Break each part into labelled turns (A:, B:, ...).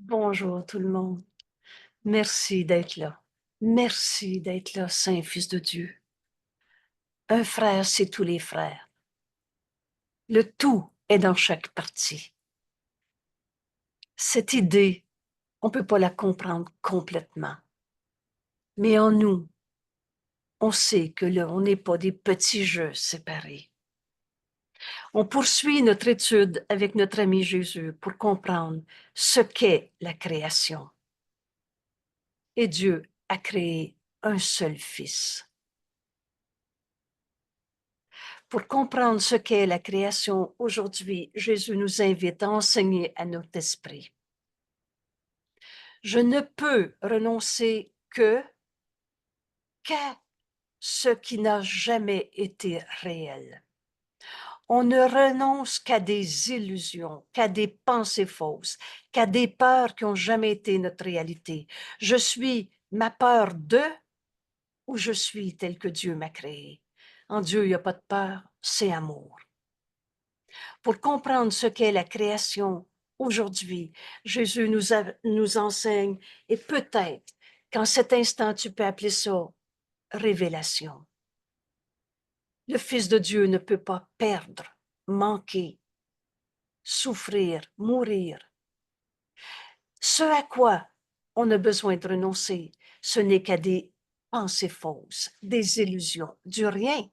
A: Bonjour tout le monde. Merci d'être là. Merci d'être là, Saint Fils de Dieu. Un frère, c'est tous les frères. Le tout est dans chaque partie. Cette idée, on ne peut pas la comprendre complètement. Mais en nous, on sait que là, on n'est pas des petits jeux séparés. On poursuit notre étude avec notre ami Jésus pour comprendre ce qu'est la création. Et Dieu a créé un seul Fils. Pour comprendre ce qu'est la création aujourd'hui, Jésus nous invite à enseigner à notre esprit. Je ne peux renoncer qu'à ce qui n'a jamais été réel. On ne renonce qu'à des illusions, qu'à des pensées fausses, qu'à des peurs qui n'ont jamais été notre réalité. Je suis ma peur de ou je suis tel que Dieu m'a créé. En Dieu, il n'y a pas de peur, c'est amour. Pour comprendre ce qu'est la création aujourd'hui, Jésus nous enseigne, et peut-être qu'en cet instant, tu peux appeler ça révélation. Le Fils de Dieu ne peut pas perdre, manquer, souffrir, mourir. Ce à quoi on a besoin de renoncer, ce n'est qu'à des pensées fausses, des illusions, du rien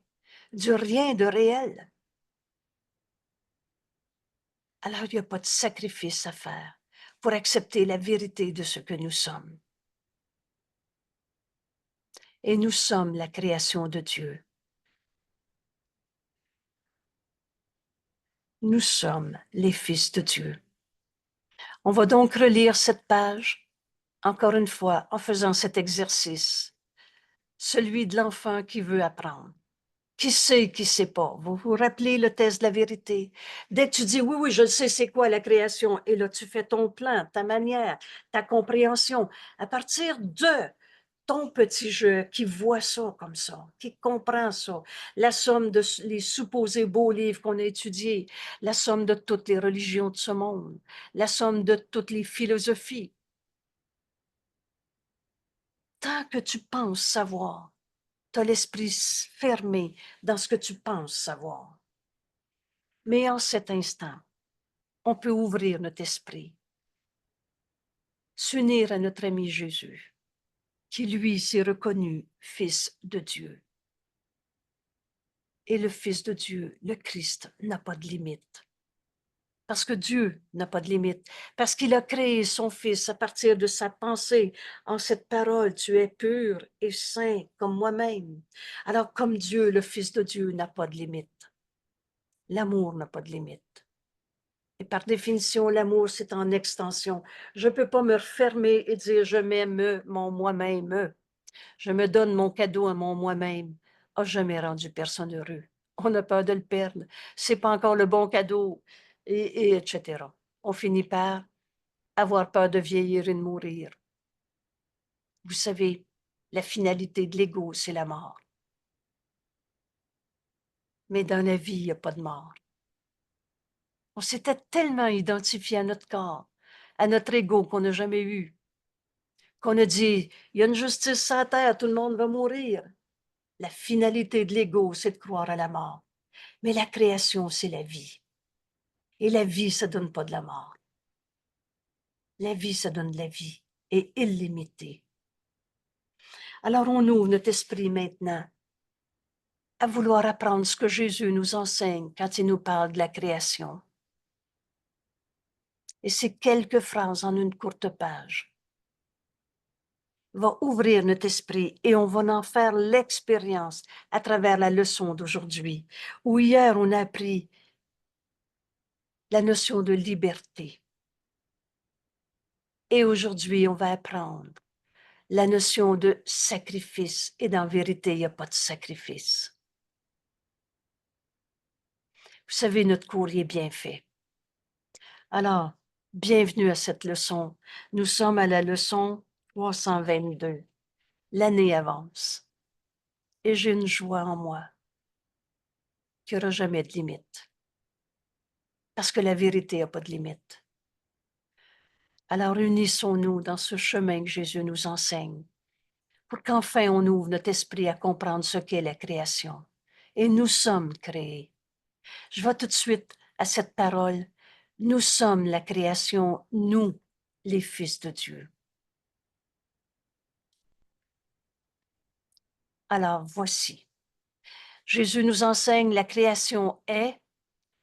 A: de réel. Alors il n'y a pas de sacrifice à faire pour accepter la vérité de ce que nous sommes. Et nous sommes la création de Dieu. Nous sommes les fils de Dieu. On va donc relire cette page, encore une fois, en faisant cet exercice, celui de l'enfant qui veut apprendre. Qui sait pas? Vous vous rappelez le test de la vérité? Dès que tu dis, oui, oui, je sais c'est quoi la création, et là, tu fais ton plan, ta manière, ta compréhension, à partir de ton petit jeu qui voit ça comme ça, qui comprend ça, la somme de les supposés beaux livres qu'on a étudiés, la somme de toutes les religions de ce monde, la somme de toutes les philosophies. Tant que tu penses savoir, tu as l'esprit fermé dans ce que tu penses savoir. Mais en cet instant, on peut ouvrir notre esprit, s'unir à notre ami Jésus, qui lui s'est reconnu Fils de Dieu. Et le Fils de Dieu, le Christ, n'a pas de limite. Parce que Dieu n'a pas de limite. Parce qu'il a créé son Fils à partir de sa pensée. En cette parole, tu es pur et saint comme moi-même. Alors, comme Dieu, le Fils de Dieu n'a pas de limite. L'amour n'a pas de limite. Et par définition, l'amour, c'est en extension. Je ne peux pas me refermer et dire je m'aime mon moi-même. Je me donne mon cadeau à mon moi-même. A jamais rendu personne heureux. On a peur de le perdre. C'est pas encore le bon cadeau, etc. On finit par avoir peur de vieillir et de mourir. Vous savez, la finalité de l'ego, c'est la mort. Mais dans la vie, il n'y a pas de mort. On s'était tellement identifié à notre corps, à notre ego qu'on n'a jamais eu, qu'on a dit, il y a une justice sur la terre, tout le monde va mourir. La finalité de l'ego, c'est de croire à la mort. Mais la création, c'est la vie. Et la vie, ça donne pas de la mort. La vie, ça donne de la vie et illimitée. Alors on ouvre notre esprit maintenant à vouloir apprendre ce que Jésus nous enseigne quand il nous parle de la création. Et ces quelques phrases en une courte page va ouvrir notre esprit et on va en faire l'expérience à travers la leçon d'aujourd'hui, où hier on a appris la notion de liberté. Et aujourd'hui, on va apprendre la notion de sacrifice. Et dans vérité, il n'y a pas de sacrifice. Vous savez, notre courrier est bien fait. Alors, bienvenue à cette leçon. Nous sommes à la leçon 322. L'année avance. Et j'ai une joie en moi qui n'aura jamais de limite. Parce que la vérité n'a pas de limite. Alors unissons-nous dans ce chemin que Jésus nous enseigne, pour qu'enfin on ouvre notre esprit à comprendre ce qu'est la création. Et nous sommes créés. Je vais tout de suite à cette parole. Nous sommes la création, nous, les fils de Dieu. Alors voici. Jésus nous enseigne la création est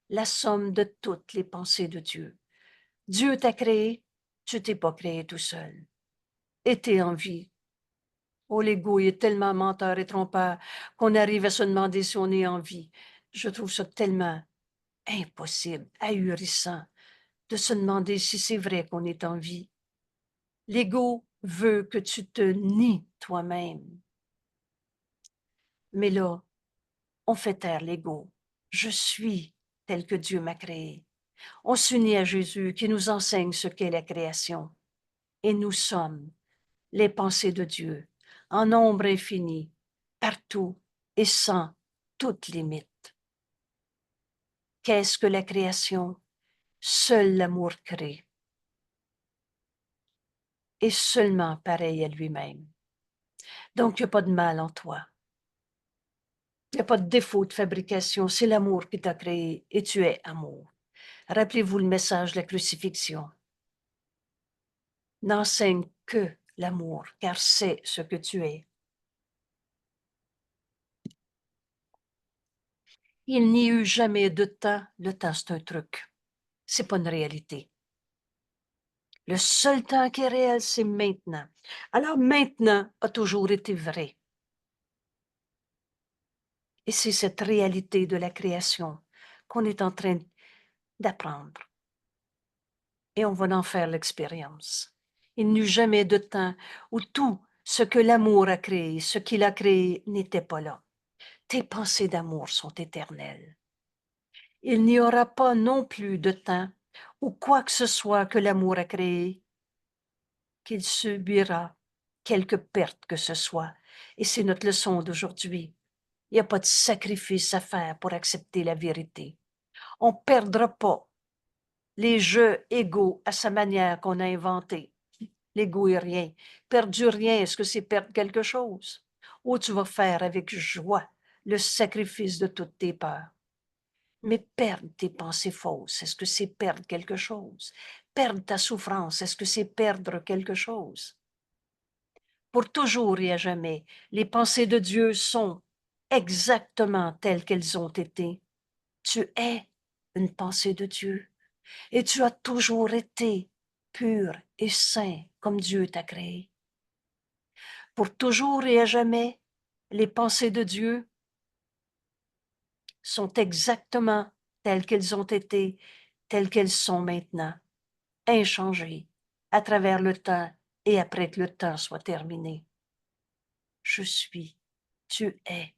A: la somme de toutes les pensées de Dieu. Dieu t'a créé, tu t'es pas créé tout seul. Et t'es en vie. Oh, l'ego, il est tellement menteur et trompeur qu'on arrive à se demander si on est en vie. Je trouve ça tellement impossible, ahurissant, de se demander si c'est vrai qu'on est en vie. L'ego veut que tu te nies toi-même. Mais là, on fait taire l'ego. Je suis tel que Dieu m'a créé. On s'unit à Jésus qui nous enseigne ce qu'est la création. Et nous sommes les pensées de Dieu, en nombre infini, partout et sans toute limite. Qu'est-ce que la création? Seul l'amour crée. Et seulement pareil à lui-même. Donc, il n'y a pas de mal en toi. Il n'y a pas de défaut de fabrication. C'est l'amour qui t'a créé et tu es amour. Rappelez-vous le message de la crucifixion. N'enseigne que l'amour, car c'est ce que tu es. Il n'y eut jamais de temps. Le temps, c'est un truc. C'est pas une réalité. Le seul temps qui est réel, c'est maintenant. Alors maintenant a toujours été vrai. Et c'est cette réalité de la création qu'on est en train d'apprendre. Et on va en faire l'expérience. Il n'y eut jamais de temps où tout ce que l'amour a créé, ce qu'il a créé, n'était pas là. Tes pensées d'amour sont éternelles. Il n'y aura pas non plus de temps où quoi que ce soit que l'amour a créé, qu'il subira quelque perte que ce soit. Et c'est notre leçon d'aujourd'hui. Il n'y a pas de sacrifice à faire pour accepter la vérité. On ne perdra pas les jeux égaux à sa manière qu'on a inventé. L'ego est rien. Perdu rien, est-ce que c'est perdre quelque chose? Ou tu vas faire avec joie le sacrifice de toutes tes peurs. Mais perdre tes pensées fausses, est-ce que c'est perdre quelque chose? Perdre ta souffrance, est-ce que c'est perdre quelque chose? Pour toujours et à jamais, les pensées de Dieu sont exactement telles qu'elles ont été. Tu es une pensée de Dieu et tu as toujours été pur et saint comme Dieu t'a créé. Pour toujours et à jamais, les pensées de Dieu sont exactement telles qu'elles ont été, telles qu'elles sont maintenant, inchangées à travers le temps et après que le temps soit terminé. Je suis, tu es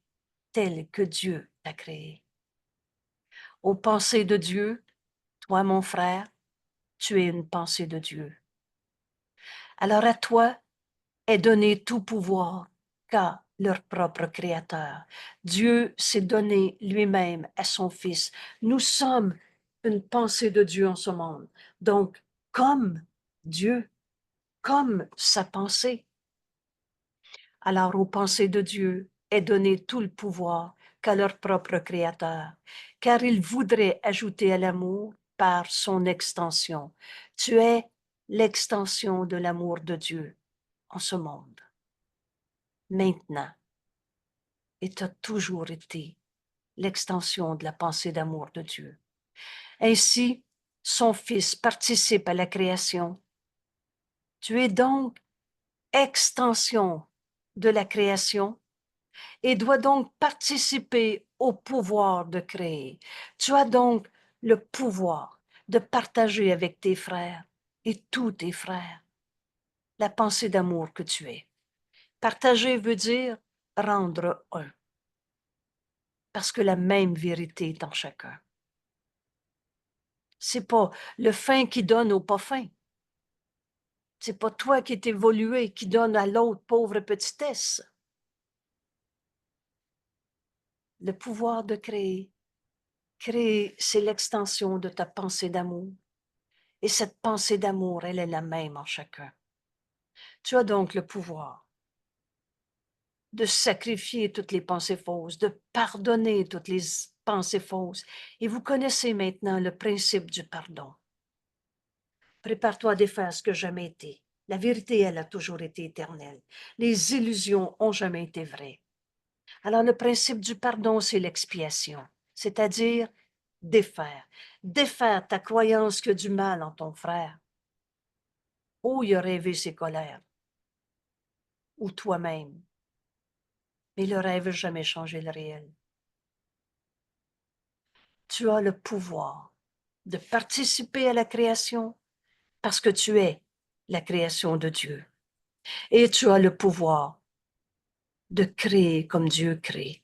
A: tel que Dieu t'a créé. Aux pensées de Dieu, toi mon frère, tu es une pensée de Dieu. Alors à toi est donné tout pouvoir qu'a leur propre Créateur. Dieu s'est donné lui-même à son Fils. Nous sommes une pensée de Dieu en ce monde. Donc, comme Dieu, comme sa pensée. Alors aux pensées de Dieu est donné tout le pouvoir qu'a leur propre Créateur, car il voudrait ajouter à l'amour par son extension. Tu es l'extension de l'amour de Dieu en ce monde, maintenant, et tu as toujours été l'extension de la pensée d'amour de Dieu. Ainsi, son Fils participe à la création. Tu es donc extension de la création et dois donc participer au pouvoir de créer. Tu as donc le pouvoir de partager avec tes frères et tous tes frères la pensée d'amour que tu es. Partager veut dire rendre un, parce que la même vérité est en chacun. C'est pas le fin qui donne au pas fin. C'est pas toi qui es évolué qui donne à l'autre pauvre petitesse. Le pouvoir de créer. Créer, c'est l'extension de ta pensée d'amour. Et cette pensée d'amour, elle est la même en chacun. Tu as donc le pouvoir de sacrifier toutes les pensées fausses, de pardonner toutes les pensées fausses. Et vous connaissez maintenant le principe du pardon. Prépare-toi à défaire ce que jamais été. La vérité, elle a toujours été éternelle. Les illusions ont jamais été vraies. Alors, le principe du pardon, c'est l'expiation, c'est-à-dire défaire. Défaire ta croyance qu'il y a du mal en ton frère, ou il a rêvé ses colères, ou toi-même. Mais le rêve n'a jamais changé le réel. Tu as le pouvoir de participer à la création parce que tu es la création de Dieu. Et tu as le pouvoir de créer comme Dieu crée.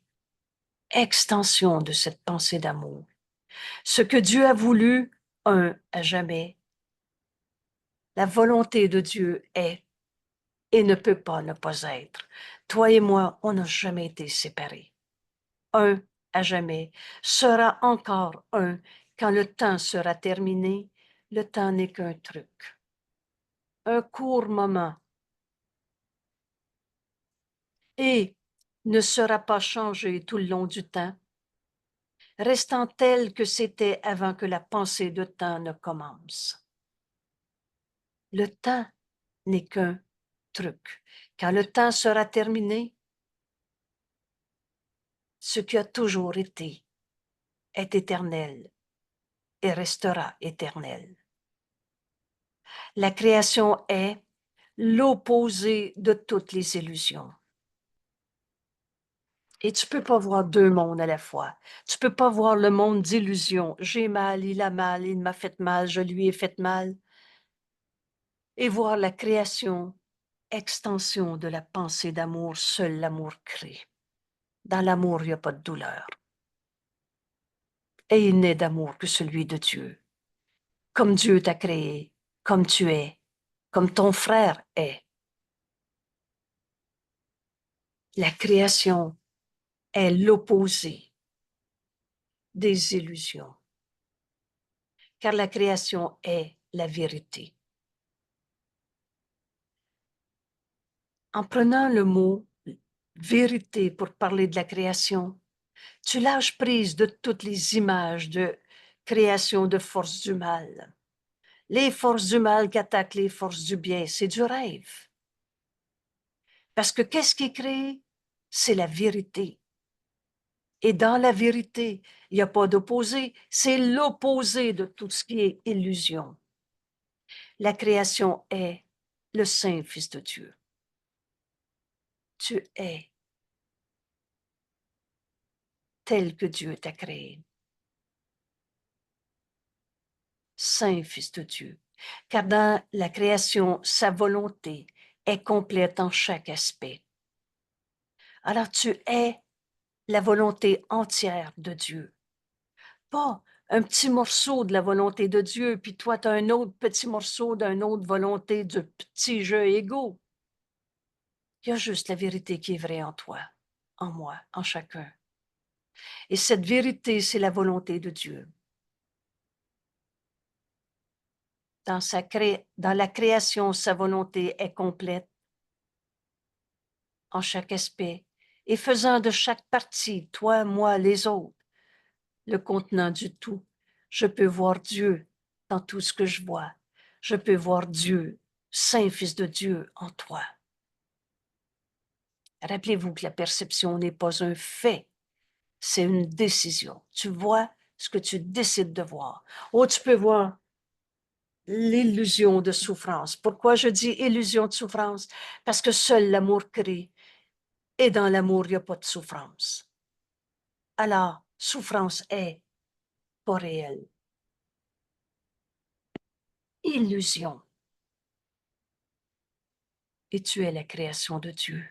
A: Extension de cette pensée d'amour. Ce que Dieu a voulu, à jamais. La volonté de Dieu est et ne peut pas ne pas être. Toi et moi, on n'a jamais été séparés. Un à jamais sera encore un quand le temps sera terminé. Le temps n'est qu'un truc, un court moment, et ne sera pas changé tout le long du temps, restant tel que c'était avant que la pensée de temps ne commence. Le temps n'est qu'un truc. Quand le temps sera terminé, ce qui a toujours été est éternel et restera éternel. La création est l'opposé de toutes les illusions. Et tu peux pas voir deux mondes à la fois. Tu peux pas voir le monde d'illusions. J'ai mal, il m'a fait mal, je lui ai fait mal. Et voir la création, extension de la pensée d'amour, seul l'amour crée. Dans l'amour, il n'y a pas de douleur. Et il n'est d'amour que celui de Dieu. Comme Dieu t'a créé, comme tu es, comme ton frère est. La création est l'opposé des illusions, car la création est la vérité. En prenant le mot vérité pour parler de la création, tu lâches prise de toutes les images de création de forces du mal. Les forces du mal qui attaquent les forces du bien, c'est du rêve. Parce que qu'est-ce qui est créé? C'est la vérité. Et dans la vérité, il n'y a pas d'opposé, c'est l'opposé de tout ce qui est illusion. La création est le Saint Fils de Dieu. Tu es tel que Dieu t'a créé. Saint Fils de Dieu. Car dans la création, sa volonté est complète en chaque aspect. Alors tu es la volonté entière de Dieu. Pas un petit morceau de la volonté de Dieu, puis toi, tu as un autre petit morceau d'une autre volonté de petit jeu égaux. Il y a juste la vérité qui est vraie en toi, en moi, en chacun. Et cette vérité, c'est la volonté de Dieu. Dans la création, sa volonté est complète en chaque aspect et faisant de chaque partie, toi, moi, les autres, le contenant du tout. Je peux voir Dieu dans tout ce que je vois. Je peux voir Dieu, Saint Fils de Dieu, en toi. Rappelez-vous que la perception n'est pas un fait, c'est une décision. Tu vois ce que tu décides de voir. Ou tu peux voir l'illusion de souffrance. Pourquoi je dis illusion de souffrance? Parce que seul l'amour crée. Et dans l'amour, il n'y a pas de souffrance. Alors, souffrance est pas réelle. Illusion. Et tu es la création de Dieu.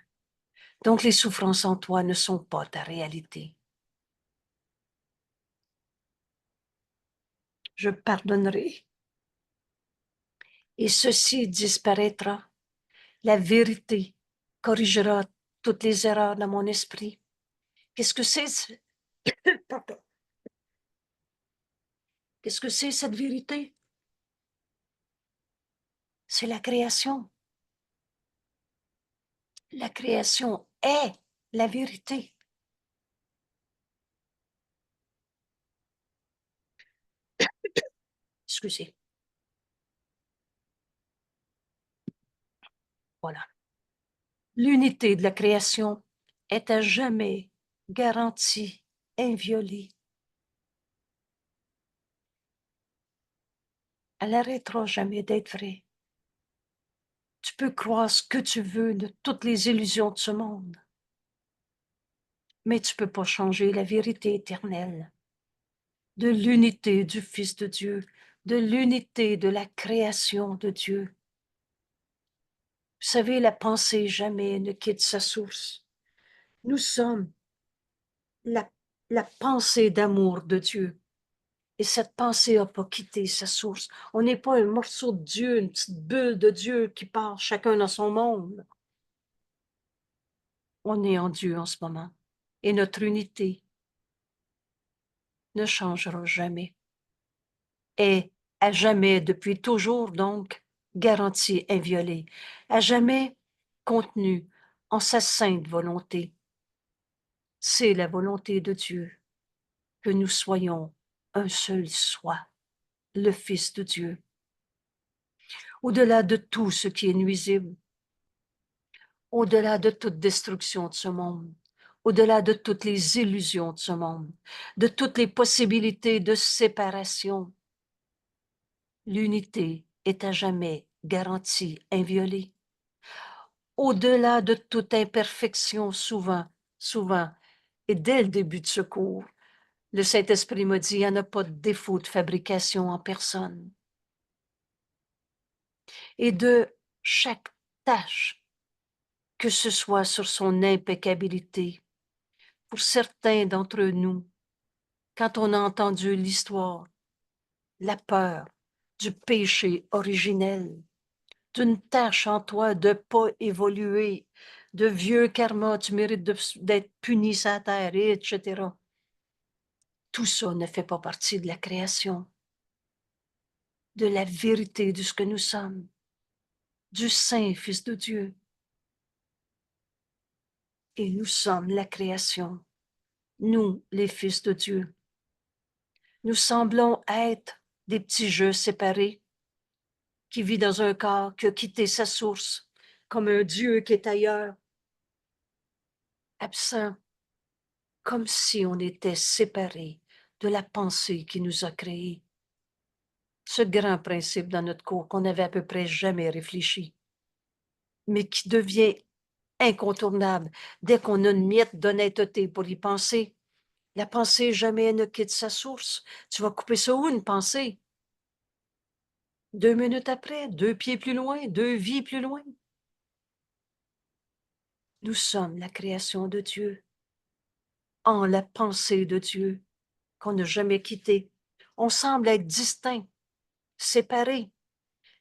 A: Donc, les souffrances en toi ne sont pas ta réalité. Je pardonnerai. Et ceci disparaîtra. La vérité corrigera toutes les erreurs dans mon esprit. Qu'est-ce que c'est? Pardon. Qu'est-ce que c'est cette vérité? C'est la création. La création est la vérité. Excusez. Voilà. L'unité de la création est à jamais garantie, inviolée. Elle n'arrêtera jamais d'être vraie. Tu peux croire ce que tu veux de toutes les illusions de ce monde, mais tu ne peux pas changer la vérité éternelle de l'unité du Fils de Dieu, de l'unité de la création de Dieu. Vous savez, la pensée jamais ne quitte sa source. Nous sommes la, la pensée d'amour de Dieu. Et cette pensée n'a pas quitté sa source. On n'est pas un morceau de Dieu, une petite bulle de Dieu qui part chacun dans son monde. On est en Dieu en ce moment. Et notre unité ne changera jamais. Et à jamais, depuis toujours donc, garantie inviolée. À jamais contenue en sa sainte volonté. C'est la volonté de Dieu que nous soyons un seul soi, le Fils de Dieu. Au-delà de tout ce qui est nuisible, au-delà de toute destruction de ce monde, au-delà de toutes les illusions de ce monde, de toutes les possibilités de séparation, l'unité est à jamais garantie, inviolée. Au-delà de toute imperfection, souvent, et dès le début de ce cours, le Saint-Esprit m'a dit, il n'y en a pas de défaut de fabrication en personne. Et de chaque tâche, que ce soit sur son impeccabilité, pour certains d'entre nous, quand on a entendu l'histoire, la peur du péché originel, d'une tâche en toi de pas évoluer, de vieux karma, tu mérites d'être puni sur la terre, etc. Tout ça ne fait pas partie de la création, de la vérité de ce que nous sommes, du Saint Fils de Dieu. Et nous sommes la création, nous, les fils de Dieu. Nous semblons être des petits jeux séparés qui vit dans un corps qui a quitté sa source, comme un Dieu qui est ailleurs, absent, comme si on était séparés de la pensée qui nous a créés. Ce grand principe dans notre cours qu'on n'avait à peu près jamais réfléchi, mais qui devient incontournable dès qu'on a une miette d'honnêteté pour y penser. La pensée jamais ne quitte sa source. Tu vas couper ça où, une pensée? 2 minutes après, 2 pieds plus loin, 2 vies plus loin. Nous sommes la création de Dieu, en la pensée de Dieu, qu'on n'a jamais quittée. On semble être distincts, séparés,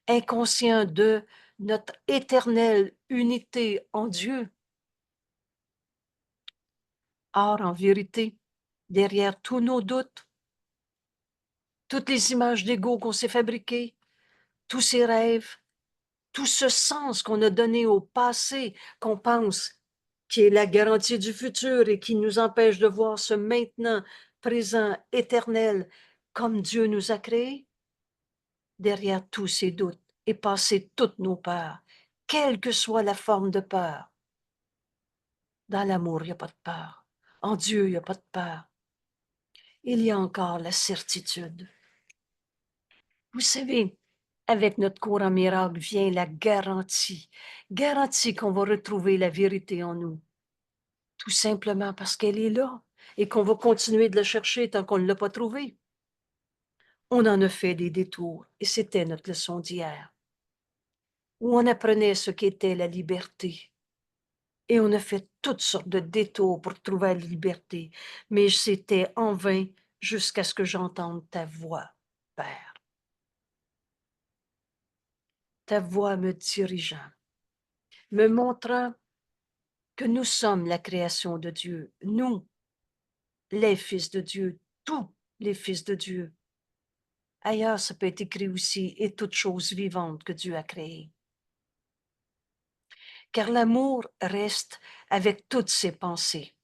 A: inconscients de notre éternelle unité en Dieu. Or, en vérité, derrière tous nos doutes, toutes les images d'ego qu'on s'est fabriquées, tous ces rêves, tout ce sens qu'on a donné au passé, qu'on pense qui est la garantie du futur et qui nous empêche de voir ce maintenant, présent, éternel, comme Dieu nous a créés, derrière tous ces doutes et passer toutes nos peurs, quelle que soit la forme de peur. Dans l'amour, il n'y a pas de peur. En Dieu, il n'y a pas de peur. Il y a encore la certitude. Vous savez, avec notre cours en miracle vient la garantie qu'on va retrouver la vérité en nous, tout simplement parce qu'elle est là et qu'on va continuer de la chercher tant qu'on ne l'a pas trouvée. On en a fait des détours et c'était notre leçon d'hier, où on apprenait ce qu'était la liberté. Et on a fait toutes sortes de détours pour trouver la liberté, mais c'était en vain jusqu'à ce que j'entende ta voix, Père. Ta voix me dirigeant, me montrant que nous sommes la création de Dieu, nous, les fils de Dieu, tous les fils de Dieu, Ailleurs, ça peut être écrit aussi, et toute chose vivante que Dieu a créée. Car l'amour reste avec toutes ses pensées.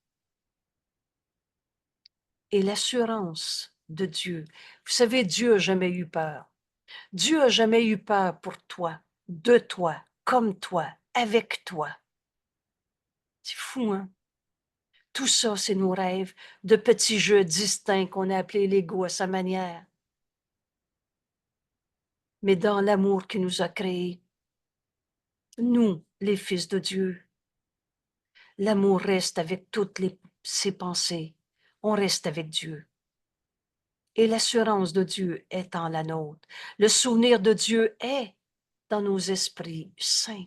A: Et l'assurance de Dieu. Vous savez, Dieu n'a jamais eu peur. Dieu n'a jamais eu peur pour toi, de toi, comme toi, avec toi. C'est fou, hein? Tout ça, c'est nos rêves de petits jeux distincts qu'on a appelés l'ego à sa manière. Mais dans l'amour qui nous a créés, nous, les fils de Dieu, l'amour reste avec toutes ses pensées. On reste avec Dieu. Et l'assurance de Dieu est en la nôtre. Le souvenir de Dieu est dans nos esprits saints.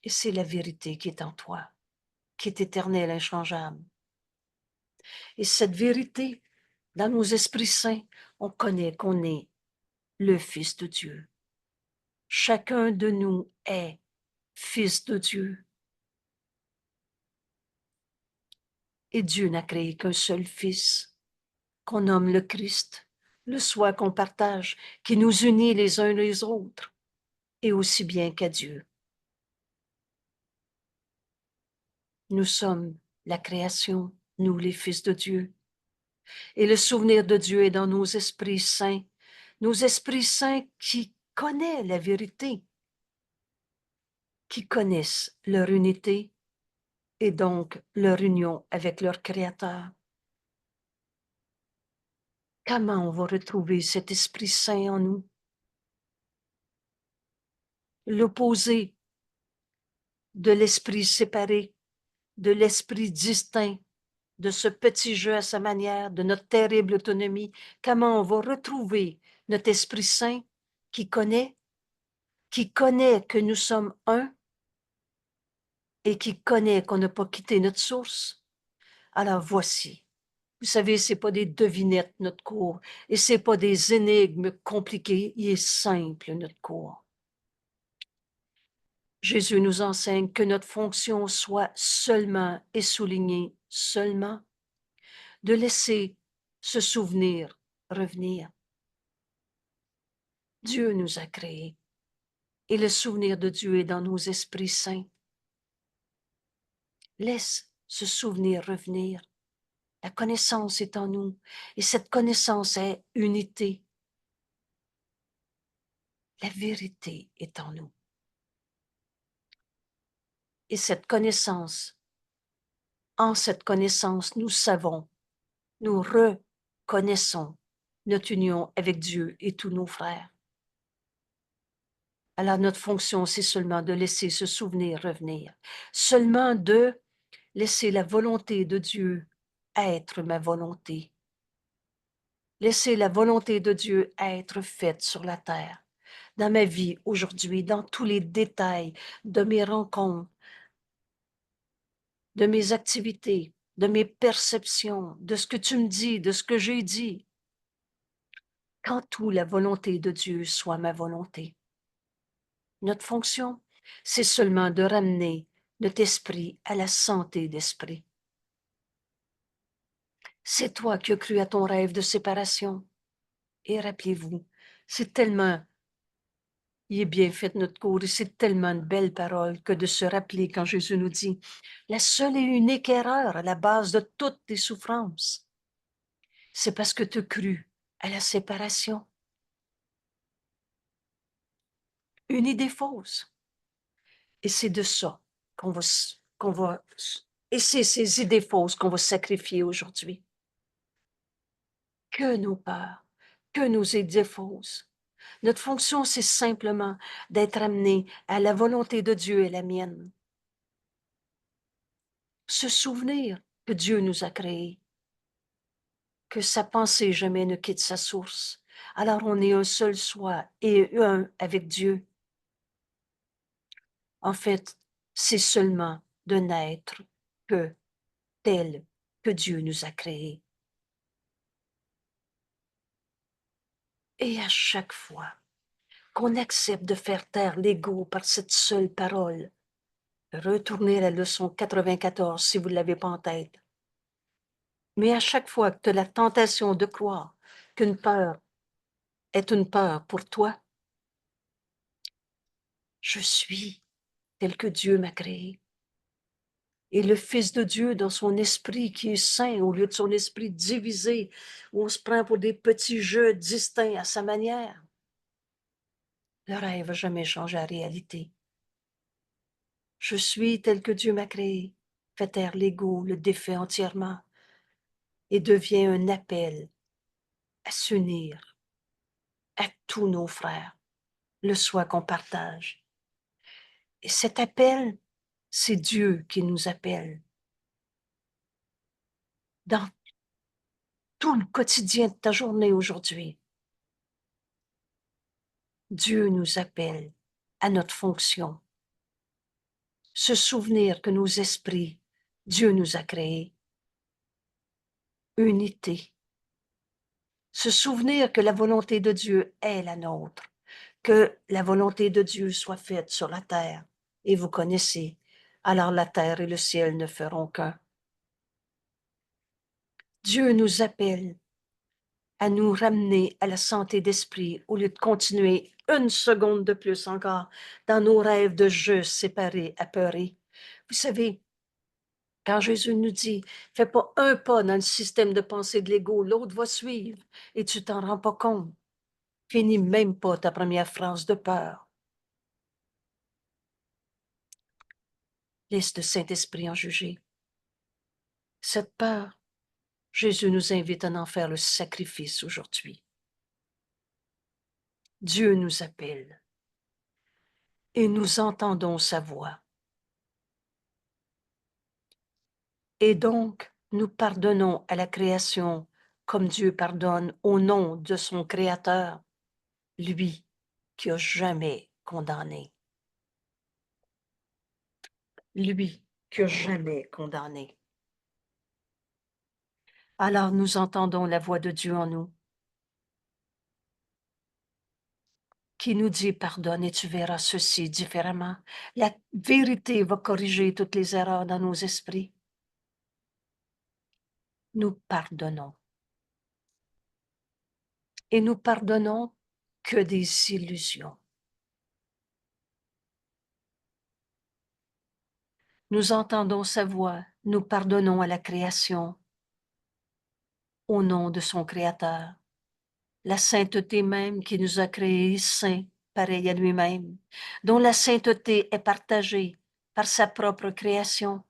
A: Et c'est la vérité qui est en toi, qui est éternelle, inchangeable. Et cette vérité, dans nos esprits saints, on connaît qu'on est le Fils de Dieu. Chacun de nous est Fils de Dieu. Et Dieu n'a créé qu'un seul Fils, qu'on nomme le Christ, le soi qu'on partage, qui nous unit les uns les autres, et aussi bien qu'à Dieu. Nous sommes la création, nous les fils de Dieu. Et le souvenir de Dieu est dans nos esprits saints qui connaissent la vérité, qui connaissent leur unité et donc leur union avec leur Créateur. Comment on va retrouver cet esprit saint en nous? L'opposé de l'esprit séparé, de l'esprit distinct, de ce petit jeu à sa manière, de notre terrible autonomie. Comment on va retrouver notre esprit saint qui connaît que nous sommes un et qui connaît qu'on n'a pas quitté notre source. Alors voici. Vous savez, c'est pas des devinettes, notre cours, et c'est pas des énigmes compliquées, il est simple, notre cours. Jésus nous enseigne que notre fonction soit seulement, et soulignée seulement, de laisser ce souvenir revenir. Dieu nous a créés, et le souvenir de Dieu est dans nos esprits saints. Laisse ce souvenir revenir. La connaissance est en nous, et cette connaissance est unité. La vérité est en nous. Et cette connaissance, en cette connaissance, nous savons, nous reconnaissons notre union avec Dieu et tous nos frères. Alors notre fonction, c'est seulement de laisser ce souvenir revenir, seulement de laisser la volonté de Dieu être ma volonté. Laisser la volonté de Dieu être faite sur la terre, dans ma vie aujourd'hui, dans tous les détails de mes rencontres, de mes activités, de mes perceptions, de ce que tu me dis, de ce que j'ai dit. Qu'en tout la volonté de Dieu soit ma volonté. Notre fonction, c'est seulement de ramener notre esprit à la santé d'esprit. C'est toi qui as cru à ton rêve de séparation. Et rappelez-vous, c'est tellement, il est bien fait notre cours, et c'est tellement de belles paroles que de se rappeler quand Jésus nous dit, la seule et unique erreur à la base de toutes tes souffrances, c'est parce que tu as cru à la séparation. Une idée fausse. Et c'est de ça et c'est ces idées fausses qu'on va sacrifier aujourd'hui. Que nos peurs, que nos idées fausses. Notre fonction, c'est simplement d'être amené à la volonté de Dieu et la mienne. Se souvenir que Dieu nous a créés, que sa pensée jamais ne quitte sa source. Alors on est un seul soi et un avec Dieu. En fait, c'est seulement de n'être que tel que Dieu nous a créés. Et à chaque fois qu'on accepte de faire taire l'ego par cette seule parole, retournez à la leçon 94 si vous ne l'avez pas en tête. Mais à chaque fois que tu as la tentation de croire qu'une peur est une peur pour toi? Je suis tel que Dieu m'a créé. Et le Fils de Dieu, dans son esprit qui est saint, au lieu de son esprit divisé, où on se prend pour des petits jeux distincts à sa manière, le rêve n'a jamais changé la réalité. Je suis tel que Dieu m'a créé. Fait taire l'ego, le défait entièrement et devient un appel à s'unir à tous nos frères, le soi qu'on partage. Et cet appel, c'est Dieu qui nous appelle. Dans tout le quotidien de ta journée aujourd'hui, Dieu nous appelle à notre fonction. Se souvenir que nos esprits, Dieu nous a créés. Unité. Se souvenir que la volonté de Dieu est la nôtre. Que la volonté de Dieu soit faite sur la terre. Et vous connaissez, alors la terre et le ciel ne feront qu'un. Dieu nous appelle à nous ramener à la santé d'esprit au lieu de continuer une seconde de plus encore dans nos rêves de jeux séparés, apeurés. Vous savez, quand Jésus nous dit, fais pas un pas dans le système de pensée de l'ego, l'autre va suivre et tu t'en rends pas compte. Finis même pas ta première phrase de peur. Laisse le Saint-Esprit en juger. Cette peur, Jésus nous invite à en faire le sacrifice aujourd'hui. Dieu nous appelle et nous entendons sa voix. Et donc, nous pardonnons à la création comme Dieu pardonne au nom de son Créateur, lui qui n'a jamais condamné. Lui qui n'a jamais condamné. Alors nous entendons la voix de Dieu en nous, qui nous dit pardonne et tu verras ceci différemment. La vérité va corriger toutes les erreurs dans nos esprits. Nous pardonnons. Et nous pardonnons que des illusions. Nous entendons sa voix, nous pardonnons à la création au nom de son Créateur. La sainteté même qui nous a créés saints, pareil à lui-même, dont la sainteté est partagée par sa propre création.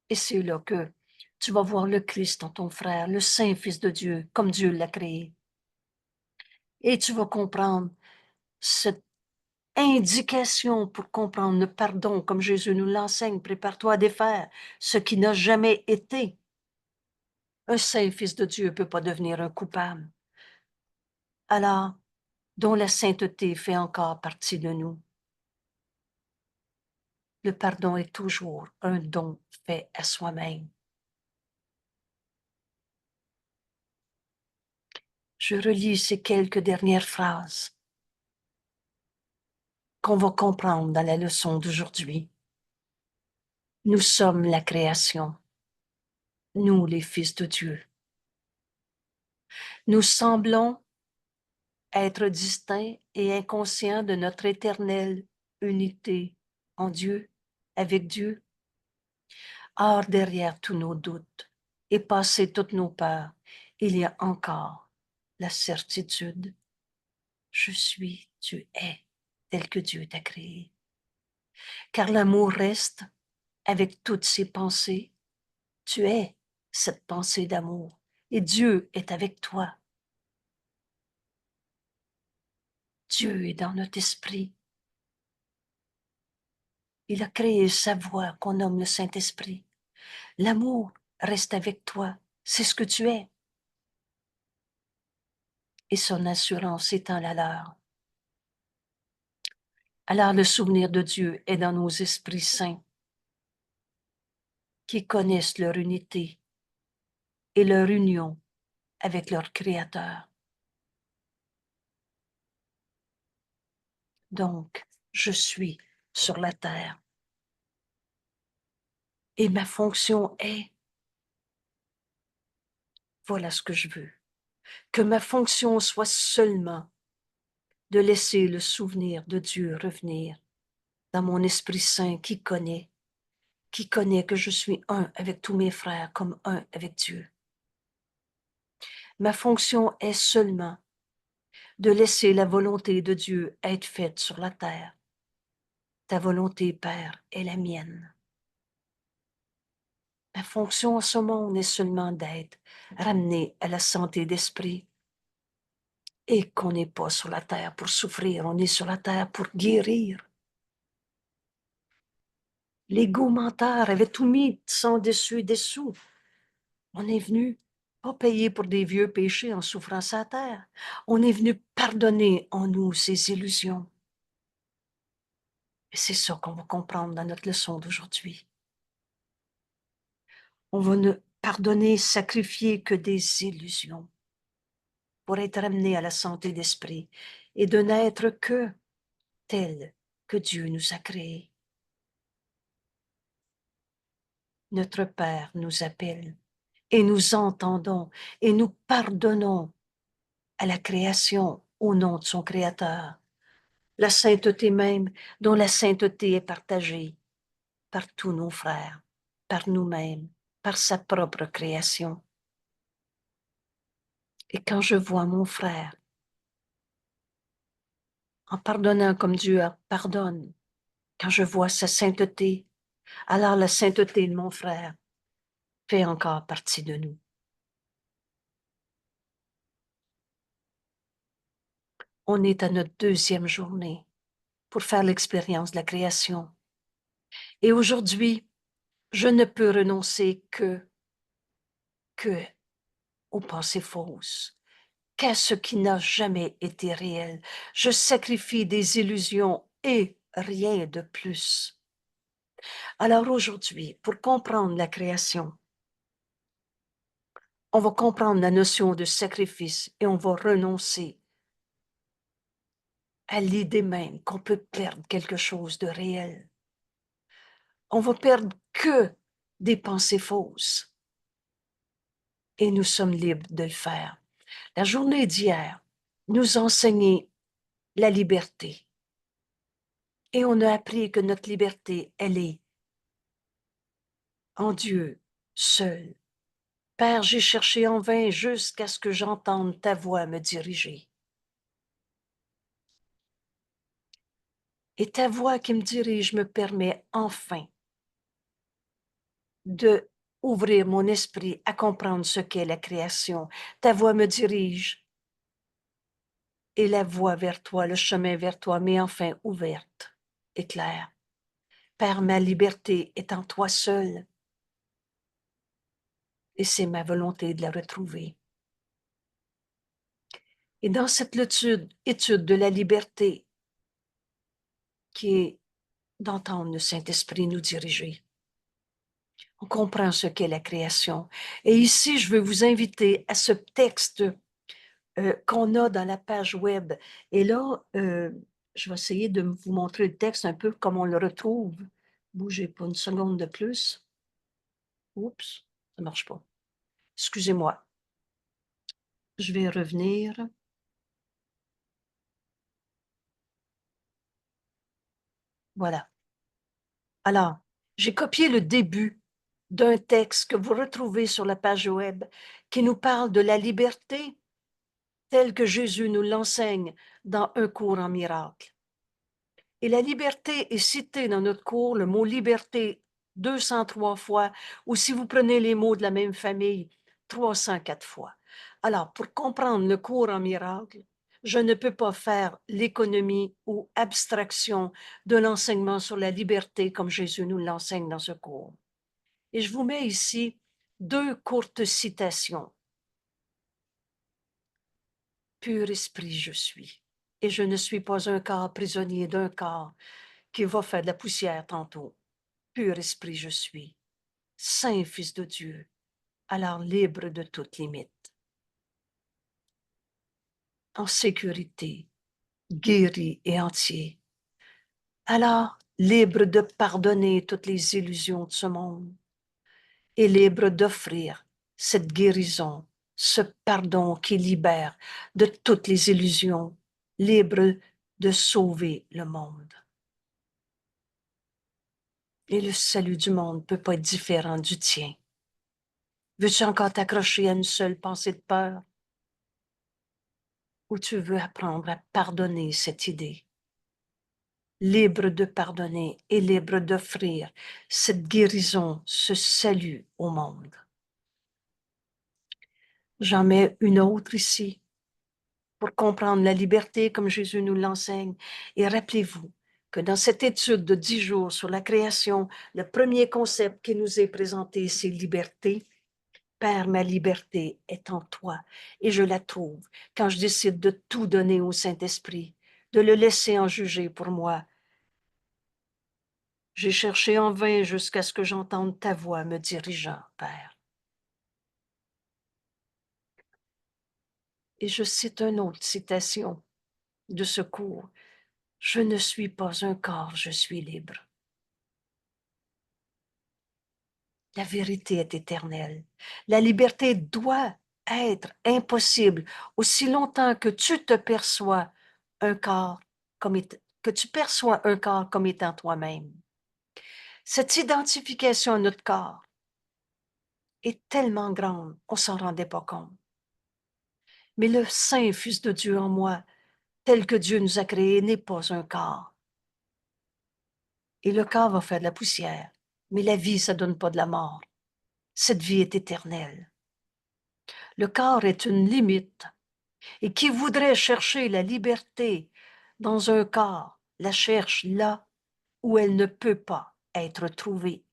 A: Et c'est là que tu vas voir le Christ en ton frère, le Saint Fils de Dieu, comme Dieu l'a créé. Et tu vas comprendre cette indication pour comprendre le pardon, comme Jésus nous l'enseigne. Prépare-toi à défaire ce qui n'a jamais été. Un Saint Fils de Dieu ne peut pas devenir un coupable. Alors, dont la sainteté fait encore partie de nous. Le pardon est toujours un don fait à soi-même. Je relis ces quelques dernières phrases qu'on va comprendre dans la leçon d'aujourd'hui. Nous sommes la création, nous les fils de Dieu. Nous semblons être distincts et inconscients de notre éternelle unité en Dieu, avec Dieu. Or, derrière tous nos doutes et passé toutes nos peurs, il y a encore la certitude. Je suis, tu es, tel que Dieu t'a créé. Car l'amour reste avec toutes ses pensées. Tu es cette pensée d'amour et Dieu est avec toi. Dieu est dans notre esprit. Il a créé sa voix qu'on nomme le Saint-Esprit. L'amour reste avec toi. C'est ce que tu es. Et son assurance étant la leur. Alors le souvenir de Dieu est dans nos esprits saints qui connaissent leur unité et leur union avec leur Créateur. Donc, je suis sur la terre. Et ma fonction est Voilà ce que je veux. Que ma fonction soit seulement de laisser le souvenir de Dieu revenir dans mon Esprit Saint qui connaît que je suis un avec tous mes frères comme un avec Dieu. Ma fonction est seulement de laisser la volonté de Dieu être faite sur la terre. Ta volonté, Père, est la mienne. Ma fonction en ce monde est seulement d'être ramené à la santé d'esprit et qu'on n'est pas sur la terre pour souffrir, on est sur la terre pour guérir. L'ego menteur avait tout mis sans dessus et dessous. On est venu pas payer pour des vieux péchés en souffrant sa terre. On est venu pardonner en nous ces illusions. Et c'est ça qu'on va comprendre dans notre leçon d'aujourd'hui. On va ne pardonner, sacrifier que des illusions pour être amené à la santé d'esprit et de n'être que tel que Dieu nous a créés. Notre Père nous appelle et nous entendons et nous pardonnons à la création au nom de son Créateur. La sainteté même, dont la sainteté est partagée par tous nos frères, par nous-mêmes, par sa propre création. Et quand je vois mon frère, en pardonnant comme Dieu pardonne, quand je vois sa sainteté, alors la sainteté de mon frère fait encore partie de nous. On est à notre deuxième journée pour faire l'expérience de la création. Et aujourd'hui, je ne peux renoncer que aux pensées fausses, qu'à ce qui n'a jamais été réel. Je sacrifie des illusions et rien de plus. Alors aujourd'hui, pour comprendre la création, on va comprendre la notion de sacrifice et on va renoncer à l'idée même qu'on peut perdre quelque chose de réel. On va perdre que des pensées fausses et nous sommes libres de le faire. La journée d'hier nous enseignait la liberté et on a appris que notre liberté, elle est en Dieu seul. Père, j'ai cherché en vain jusqu'à ce que j'entende ta voix me diriger. Et ta voix qui me dirige me permet enfin de ouvrir mon esprit à comprendre ce qu'est la création. Ta voix me dirige et la voie vers toi, le chemin vers toi m'est enfin ouverte et claire. Père, ma liberté est en toi seul et c'est ma volonté de la retrouver. Et dans cette étude de la liberté qui est d'entendre le Saint-Esprit nous diriger, on comprend ce qu'est la création. Et ici, je veux vous inviter à ce texte qu'on a dans la page web. Et là, je vais essayer de vous montrer le texte un peu comme on le retrouve. Bougez pas une seconde de plus. Oups, ça ne marche pas. Excusez-moi. Je vais revenir. Voilà. Alors, j'ai copié le début d'un texte que vous retrouvez sur la page web qui nous parle de la liberté telle que Jésus nous l'enseigne dans un cours en miracle. Et la liberté est citée dans notre cours, le mot liberté 203 fois, ou si vous prenez les mots de la même famille, 304 fois. Alors, pour comprendre le cours en miracle, je ne peux pas faire l'économie ou abstraction de l'enseignement sur la liberté comme Jésus nous l'enseigne dans ce cours. Et je vous mets ici deux courtes citations. Pur esprit je suis, et je ne suis pas un corps prisonnier d'un corps qui va faire de la poussière tantôt. Pur esprit je suis, saint Fils de Dieu, alors libre de toute limite, en sécurité, guéri et entier, alors libre de pardonner toutes les illusions de ce monde et libre d'offrir cette guérison ce pardon qui libère de toutes les illusions, libre de sauver le monde. Et le salut du monde ne peut pas être différent du tien. Veux-tu encore t'accrocher à une seule pensée de peur? Ou tu veux apprendre à pardonner cette idée? Libre de pardonner et libre d'offrir cette guérison, ce salut au monde. J'en mets une autre ici pour comprendre la liberté comme Jésus nous l'enseigne. Et rappelez-vous que dans cette étude de 10 jours sur la création, le premier concept qui nous est présenté, c'est liberté. Père, ma liberté est en toi et je la trouve quand je décide de tout donner au Saint-Esprit, de le laisser en juger pour moi. J'ai cherché en vain jusqu'à ce que j'entende ta voix me dirigeant, Père. Et je cite une autre citation de ce cours. Je ne suis pas un corps, je suis libre. La vérité est éternelle. La liberté doit être impossible aussi longtemps que tu te perçois un corps que tu perçois un corps comme étant toi-même. Cette identification à notre corps est tellement grande, on s'en rendait pas compte. Mais le Saint Fils de Dieu en moi, tel que Dieu nous a créés, n'est pas un corps. Et le corps va faire de la poussière, mais la vie, ça donne pas de la mort. Cette vie est éternelle. Le corps est une limite. Et qui voudrait chercher la liberté dans un corps, la cherche là où elle ne peut pas être trouvée.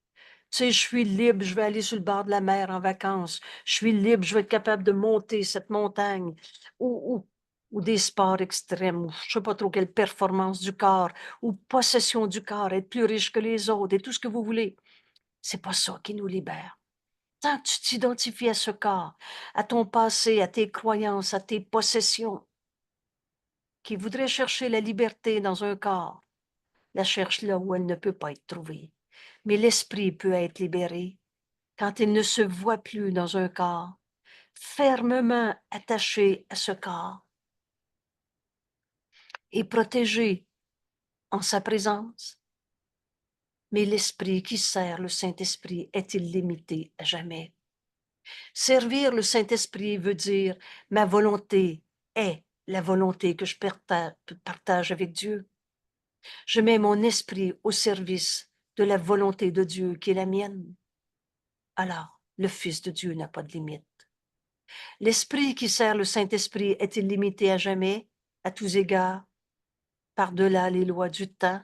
A: Tu sais, je suis libre, je vais aller sur le bord de la mer en vacances. Je suis libre, je vais être capable de monter cette montagne ou des sports extrêmes, ou je ne sais pas trop quelle performance du corps, ou possession du corps, être plus riche que les autres et tout ce que vous voulez. C'est pas ça qui nous libère. Tant que tu t'identifies à ce corps, à ton passé, à tes croyances, à tes possessions, qui voudrait chercher la liberté dans un corps, la cherche là où elle ne peut pas être trouvée. Mais l'esprit peut être libéré quand il ne se voit plus dans un corps, fermement attaché à ce corps et protégé en sa présence. Mais l'esprit qui sert le Saint-Esprit est illimité à jamais. Servir le Saint-Esprit veut dire ma volonté est la volonté que je partage avec Dieu. Je mets mon esprit au service de la volonté de Dieu qui est la mienne. Alors, le Fils de Dieu n'a pas de limite. L'esprit qui sert le Saint-Esprit est illimité à jamais, à tous égards, par-delà les lois du temps,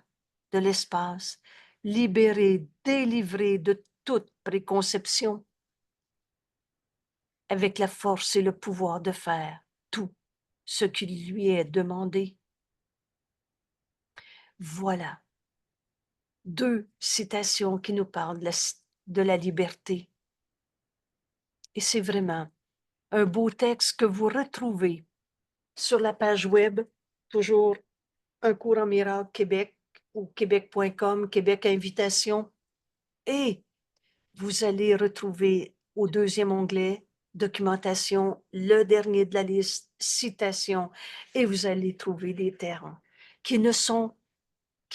A: de l'espace, libéré, délivré de toute préconception, avec la force et le pouvoir de faire tout ce qui lui est demandé. Voilà deux citations qui nous parlent de la liberté. Et c'est vraiment un beau texte que vous retrouvez sur la page web, toujours Un cours en miracle Québec ou québec.com, Québec Invitation. Et vous allez retrouver au deuxième onglet, documentation, le dernier de la liste, citation, et vous allez trouver des termes qui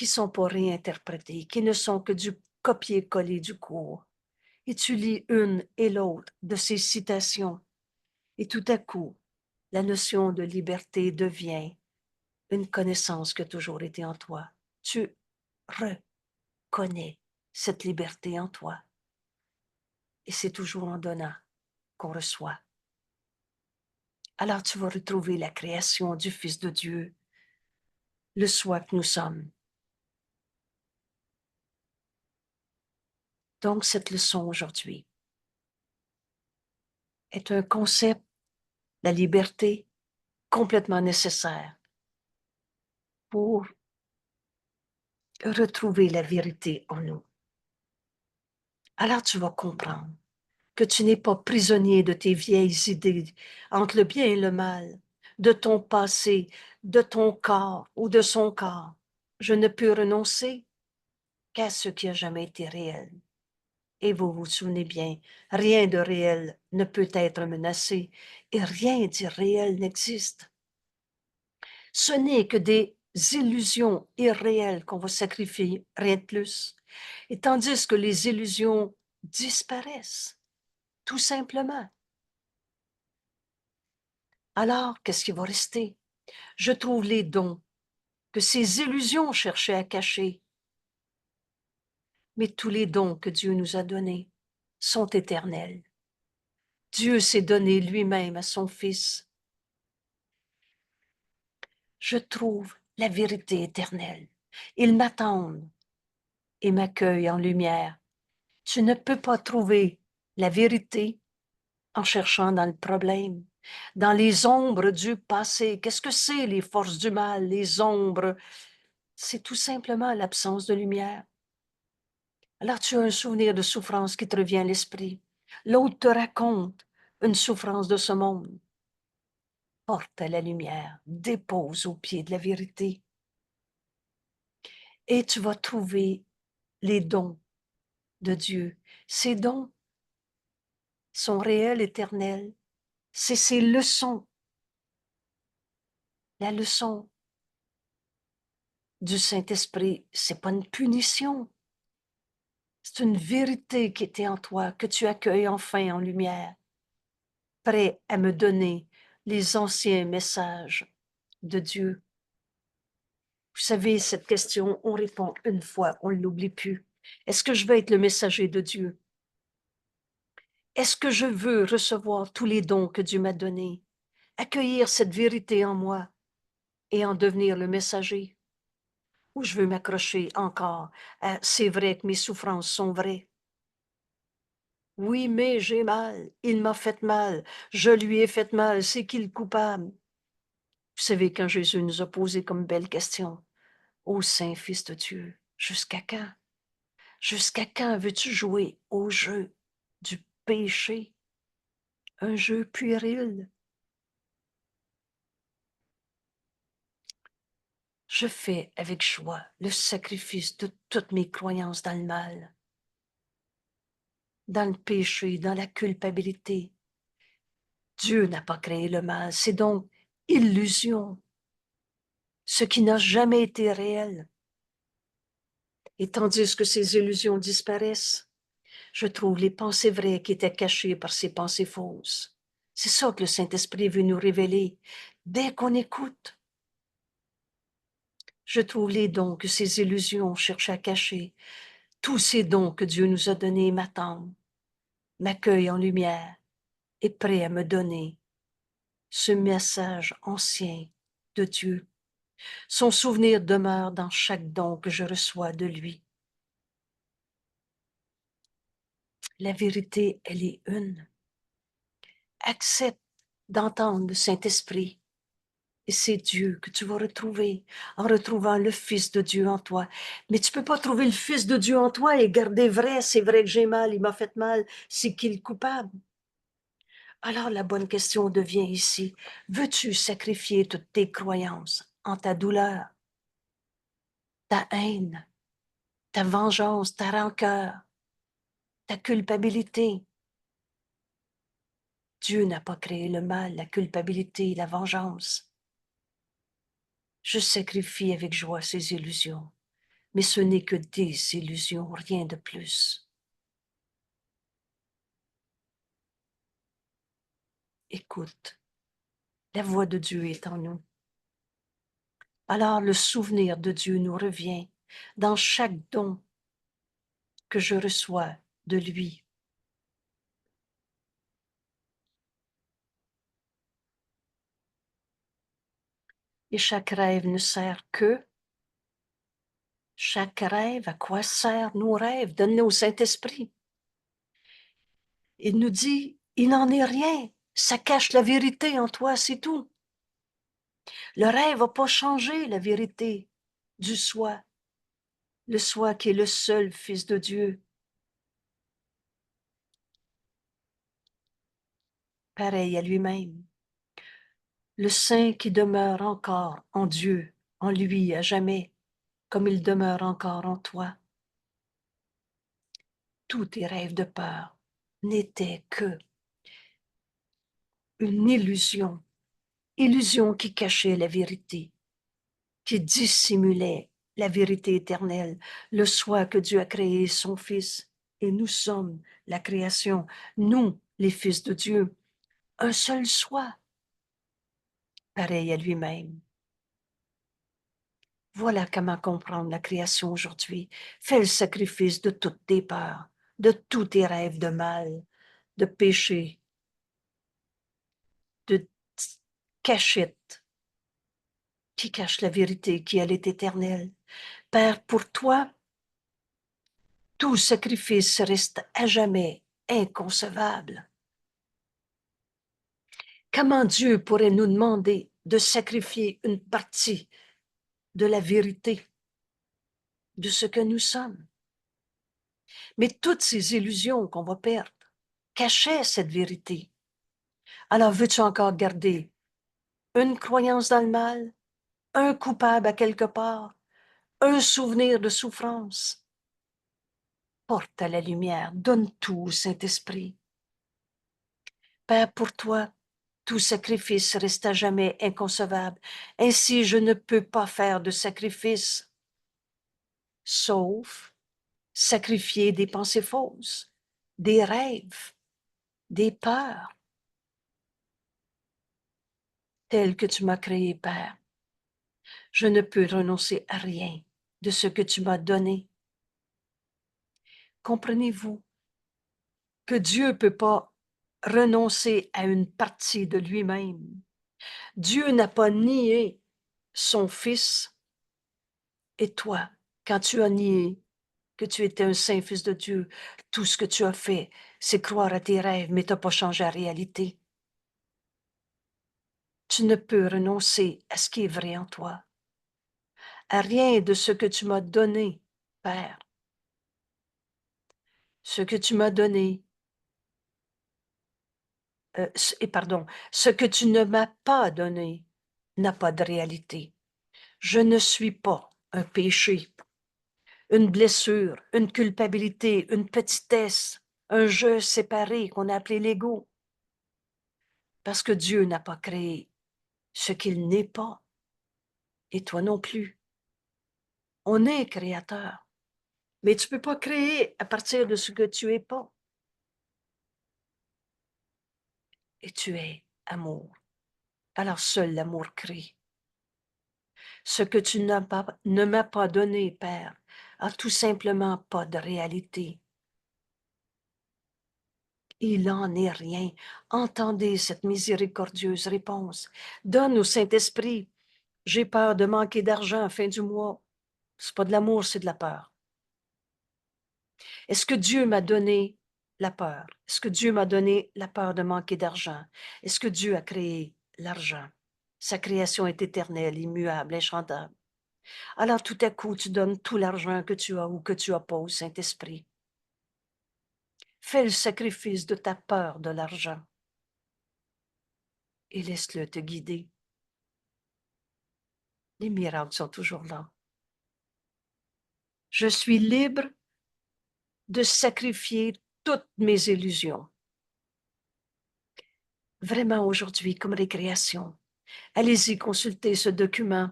A: sont pas réinterprétés, qui ne sont que du copier-coller du cours. Et tu lis une et l'autre de ces citations, et tout à coup, la notion de liberté devient une connaissance qui a toujours été en toi. Tu reconnais cette liberté en toi. Et c'est toujours en donnant qu'on reçoit. Alors tu vas retrouver la création du Fils de Dieu, le soi que nous sommes. Donc cette leçon aujourd'hui est un concept, la liberté, complètement nécessaire pour retrouver la vérité en nous. Alors tu vas comprendre que tu n'es pas prisonnier de tes vieilles idées entre le bien et le mal, de ton passé, de ton corps ou de son corps. Je ne peux renoncer qu'à ce qui a jamais été réel. Et vous vous souvenez bien, rien de réel ne peut être menacé et rien d'irréel n'existe. Ce n'est que des illusions irréelles qu'on va sacrifier, rien de plus. Et tandis que les illusions disparaissent, tout simplement. Alors, qu'est-ce qui va rester? Je trouve les dons que ces illusions cherchaient à cacher. Mais tous les dons que Dieu nous a donnés sont éternels. Dieu s'est donné lui-même à son Fils. Je trouve la vérité éternelle. Ils m'attendent et m'accueillent en lumière. Tu ne peux pas trouver la vérité en cherchant dans le problème, dans les ombres du passé. Qu'est-ce que c'est les forces du mal, les ombres? C'est tout simplement l'absence de lumière. Alors tu as un souvenir de souffrance qui te revient à l'esprit. L'autre te raconte une souffrance de ce monde. Porte à la lumière, dépose au pied de la vérité. Et tu vas trouver les dons de Dieu. Ces dons sont réels, éternels. C'est ces leçons. La leçon du Saint-Esprit, c'est pas une punition. C'est une vérité qui était en toi, que tu accueilles enfin en lumière, prêt à me donner les anciens messages de Dieu. Vous savez, cette question, on répond une fois, on ne l'oublie plus. Est-ce que je veux être le messager de Dieu? Est-ce que je veux recevoir tous les dons que Dieu m'a donnés, accueillir cette vérité en moi et en devenir le messager? Ou je veux m'accrocher encore à c'est vrai que mes souffrances sont vraies? Oui, mais j'ai mal, il m'a fait mal, je lui ai fait mal, c'est qui le coupable? Vous savez, quand Jésus nous a posé comme belle question, ô Saint Fils de Dieu, jusqu'à quand? Jusqu'à quand veux-tu jouer au jeu du péché? Un jeu puéril? Je fais avec joie le sacrifice de toutes mes croyances dans le mal, dans le péché, dans la culpabilité. Dieu n'a pas créé le mal, c'est donc illusion, ce qui n'a jamais été réel. Et tandis que ces illusions disparaissent, je trouve les pensées vraies qui étaient cachées par ces pensées fausses. C'est ça que le Saint-Esprit veut nous révéler. Dès qu'on écoute, je trouve les dons que ces illusions cherchent à cacher. Tous ces dons que Dieu nous a donnés m'attendent, m'accueillent en lumière et prêts à me donner ce message ancien de Dieu. Son souvenir demeure dans chaque don que je reçois de lui. La vérité, elle est une. Accepte d'entendre le Saint-Esprit. Et c'est Dieu que tu vas retrouver en retrouvant le Fils de Dieu en toi. Mais tu peux pas trouver le Fils de Dieu en toi et garder vrai, c'est vrai que j'ai mal, il m'a fait mal, c'est qui le coupable? Alors la bonne question devient ici, veux-tu sacrifier toutes tes croyances en ta douleur, ta haine, ta vengeance, ta rancœur, ta culpabilité? Dieu n'a pas créé le mal, la culpabilité, la vengeance. Je sacrifie avec joie ces illusions, mais ce n'est que des illusions, rien de plus. Écoute, la voix de Dieu est en nous. Alors le souvenir de Dieu nous revient dans chaque don que je reçois de lui. Et chaque rêve ne sert que, chaque rêve, à quoi servent nos rêves? Donne-nous au Saint-Esprit. Il nous dit, il n'en est rien, ça cache la vérité en toi, c'est tout. Le rêve n'a pas changé la vérité du soi, le soi qui est le seul Fils de Dieu. Pareil à lui-même. Le Saint qui demeure encore en Dieu, en lui à jamais, comme il demeure encore en toi. tous tes rêves de peur n'étaient que une illusion, illusion qui cachait la vérité, qui dissimulait la vérité éternelle, le soi que Dieu a créé, son Fils. Et nous sommes la création, nous, les fils de Dieu, un seul soi, pareil à lui-même. Voilà comment comprendre la création aujourd'hui. Fais le sacrifice de toutes tes peurs, de tous tes rêves de mal, de péché, de cachette qui cache la vérité, qui elle est éternelle. Père, pour toi, tout sacrifice reste à jamais inconcevable. Comment Dieu pourrait nous demander de sacrifier une partie de la vérité, de ce que nous sommes? Mais toutes ces illusions qu'on va perdre cachaient cette vérité. Alors veux-tu encore garder une croyance dans le mal, un coupable à quelque part, un souvenir de souffrance? Porte à la lumière, donne tout au Saint-Esprit. Père, pour toi, tout sacrifice reste à jamais inconcevable. Ainsi, je ne peux pas faire de sacrifice, sauf sacrifier des pensées fausses, des rêves, des peurs, telles que tu m'as créé, Père. Je ne peux renoncer à rien de ce que tu m'as donné. Comprenez-vous que Dieu ne peut pas renoncer à une partie de lui-même. Dieu n'a pas nié son Fils. Et toi, quand tu as nié que tu étais un saint Fils de Dieu, tout ce que tu as fait, c'est croire à tes rêves, mais tu n'as pas changé la réalité. Tu ne peux renoncer à ce qui est vrai en toi, à rien de ce que tu m'as donné, Père. Ce que tu m'as donné, ce que tu ne m'as pas donné n'a pas de réalité. Je ne suis pas un péché, une blessure, une culpabilité, une petitesse, un je séparé qu'on a appelé l'ego. Parce que Dieu n'a pas créé ce qu'il n'est pas, et toi non plus. On est créateur, mais tu ne peux pas créer à partir de ce que tu es pas. Et tu es amour. Alors seul l'amour crée. Ce que tu ne m'as pas donné, Père, a tout simplement pas de réalité. Il n'en est rien. Entendez cette miséricordieuse réponse. Donne au Saint-Esprit. J'ai peur de manquer d'argent à la fin du mois. C'est pas de l'amour, c'est de la peur. Est-ce que Dieu m'a donné la peur? Est-ce que Dieu m'a donné la peur de manquer d'argent? Est-ce que Dieu a créé l'argent? Sa création est éternelle, immuable, inchangeable. Alors tout à coup, tu donnes tout l'argent que tu as ou que tu n'as pas au Saint-Esprit. Fais le sacrifice de ta peur de l'argent et laisse-le te guider. Les miracles sont toujours là. Je suis libre de sacrifier toutes mes illusions. Vraiment aujourd'hui, comme récréation. Allez-y, consultez ce document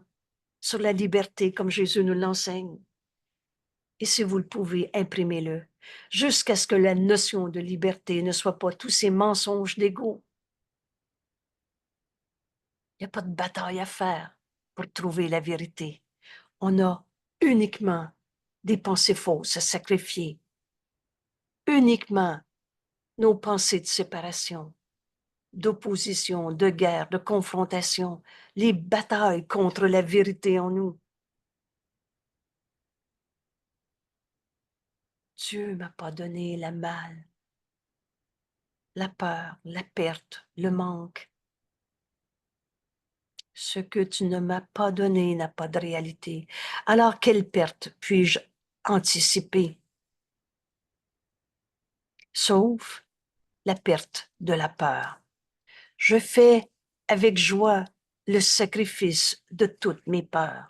A: sur la liberté comme Jésus nous l'enseigne. Et si vous le pouvez, imprimez-le, jusqu'à ce que la notion de liberté ne soit pas tous ces mensonges d'ego. Il n'y a pas de bataille à faire pour trouver la vérité. On a uniquement des pensées fausses à sacrifier, uniquement nos pensées de séparation, d'opposition, de guerre, de confrontation, les batailles contre la vérité en nous. Dieu ne m'a pas donné la mal, la peur, la perte, le manque. Ce que tu ne m'as pas donné n'a pas de réalité. Alors, quelle perte puis-je anticiper? Sauf la perte de la peur. Je fais avec joie le sacrifice de toutes mes peurs.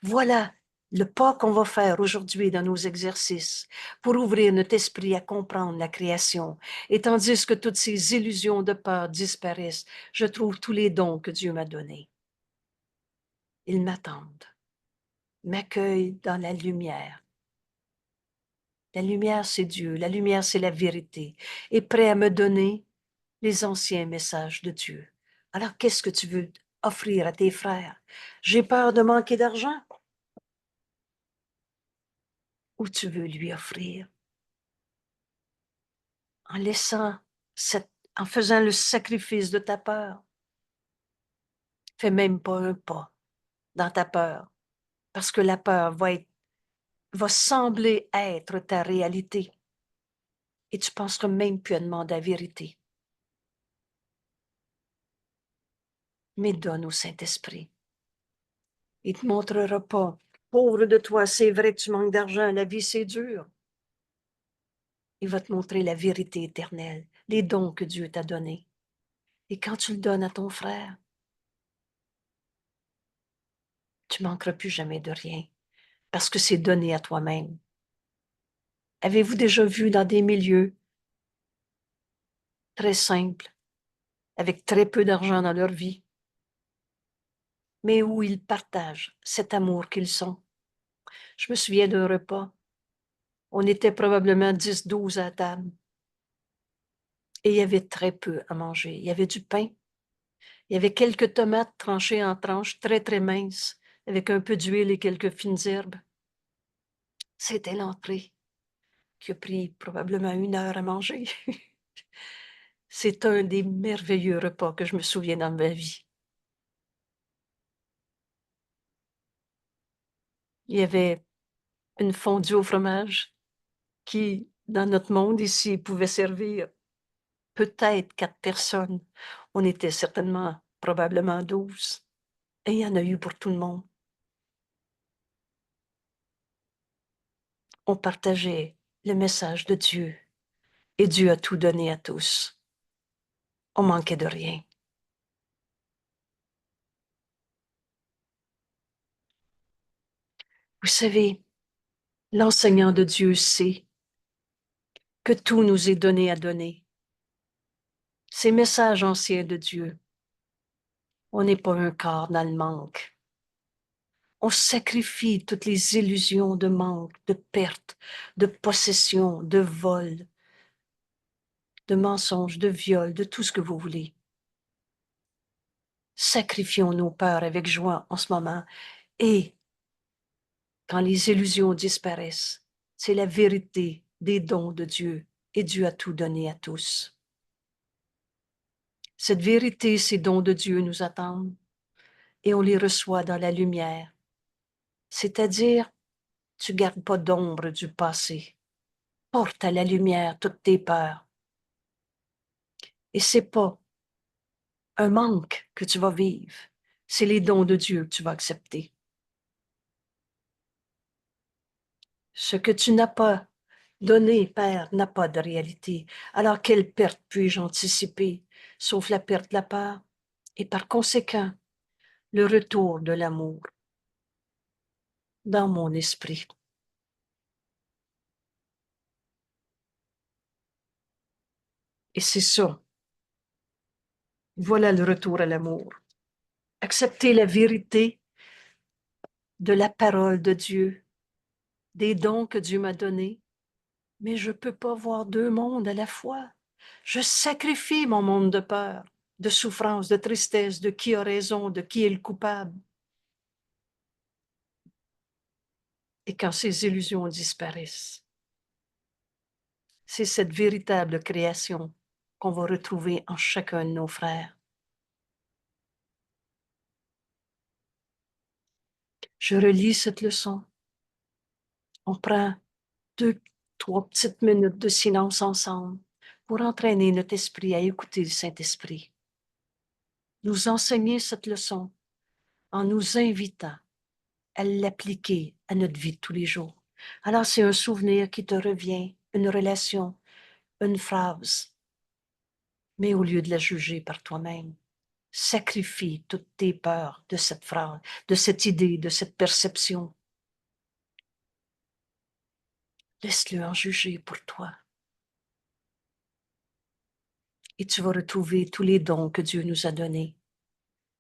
A: Voilà Le pas qu'on va faire aujourd'hui dans nos exercices pour ouvrir notre esprit à comprendre la création, et tandis que toutes ces illusions de peur disparaissent, je trouve tous les dons que Dieu m'a donnés. Ils m'attendent, m'accueillent dans la lumière. La lumière, c'est Dieu. La lumière, c'est la vérité. Et prêt à me donner les anciens messages de Dieu. Alors, qu'est-ce que tu veux offrir à tes frères? J'ai peur de manquer d'argent. Ou tu veux lui offrir en laissant en faisant le sacrifice de ta peur? Fais même pas un pas dans ta peur, parce que la peur va sembler être ta réalité. Et tu penseras même plus à demander la vérité. Mais donne au Saint-Esprit. Il ne te montrera pas. Pauvre de toi, c'est vrai que tu manques d'argent, la vie c'est dur. Il va te montrer la vérité éternelle, les dons que Dieu t'a donnés. Et quand tu le donnes à ton frère, tu manqueras plus jamais de rien, parce que c'est donné à toi-même. Avez-vous déjà vu dans des milieux très simples, avec très peu d'argent dans leur vie, mais où ils partagent cet amour qu'ils sont? Je me souviens d'un repas. On était probablement 10, 12 à la table. Et il y avait très peu à manger. Il y avait du pain. Il y avait quelques tomates tranchées en tranches très, très minces, avec un peu d'huile et quelques fines herbes. C'était l'entrée qui a pris probablement 1 heure à manger. C'est un des merveilleux repas que je me souviens dans ma vie. Il y avait une fondue au fromage qui, dans notre monde ici, pouvait servir peut-être 4 personnes. On était certainement, probablement 12. Et il y en a eu pour tout le monde. On partageait le message de Dieu et Dieu a tout donné à tous. On manquait de rien. Vous savez, l'enseignant de Dieu sait que tout nous est donné à donner. Ces messages anciens de Dieu, on n'est pas un corps dans le manque. On sacrifie toutes les illusions de manque, de perte, de possession, de vol, de mensonge, de viol, de tout ce que vous voulez. Sacrifions nos peurs avec joie en ce moment. Et quand les illusions disparaissent, c'est la vérité des dons de Dieu. Et Dieu a tout donné à tous. Cette vérité, ces dons de Dieu nous attendent et on les reçoit dans la lumière. C'est-à-dire, tu ne gardes pas d'ombre du passé. Porte à la lumière toutes tes peurs. Et c'est pas un manque que tu vas vivre, c'est les dons de Dieu que tu vas accepter. Ce que tu n'as pas donné, Père, n'a pas de réalité. Alors quelle perte puis-je anticiper, sauf la perte de la peur et par conséquent le retour de l'amour dans mon esprit. Et c'est ça. Voilà le retour à l'amour. Accepter la vérité de la parole de Dieu, des dons que Dieu m'a donnés, mais je ne peux pas voir 2 mondes à la fois. Je sacrifie mon monde de peur, de souffrance, de tristesse, de qui a raison, de qui est le coupable. Et quand ces illusions disparaissent, c'est cette véritable création qu'on va retrouver en chacun de nos frères. Je relis cette leçon. On prend 2, 3 petites minutes de silence ensemble pour entraîner notre esprit à écouter le Saint-Esprit. Nous enseigner cette leçon en nous invitant à l'appliquer à notre vie de tous les jours. Alors, c'est un souvenir qui te revient, une relation, une phrase, mais au lieu de la juger par toi-même, sacrifie toutes tes peurs de cette phrase, de cette idée, de cette perception. Laisse-le en juger pour toi. Et tu vas retrouver tous les dons que Dieu nous a donnés.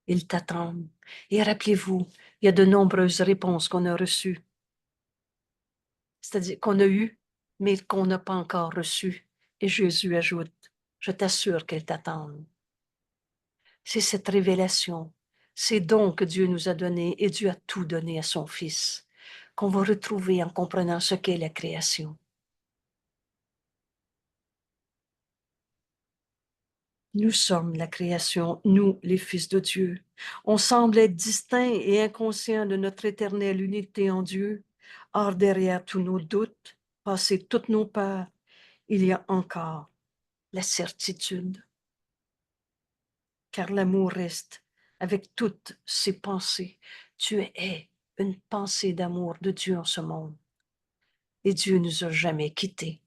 A: Ils t'attendent. Et rappelez-vous, il y a de nombreuses réponses qu'on a reçues, c'est-à-dire qu'on a eues, mais qu'on n'a pas encore reçues. Et Jésus ajoute, je t'assure qu'elles t'attendent. C'est cette révélation, ces dons que Dieu nous a donnés, et Dieu a tout donné à son Fils, qu'on va retrouver en comprenant ce qu'est la création. Nous sommes la création, nous, les fils de Dieu. On semble être distincts et inconscients de notre éternelle unité en Dieu. Or, derrière tous nos doutes, passé toutes nos peurs, il y a encore la certitude, car l'amour reste avec toutes ses pensées. Tu es une pensée d'amour de Dieu en ce monde, et Dieu nous a jamais quittés.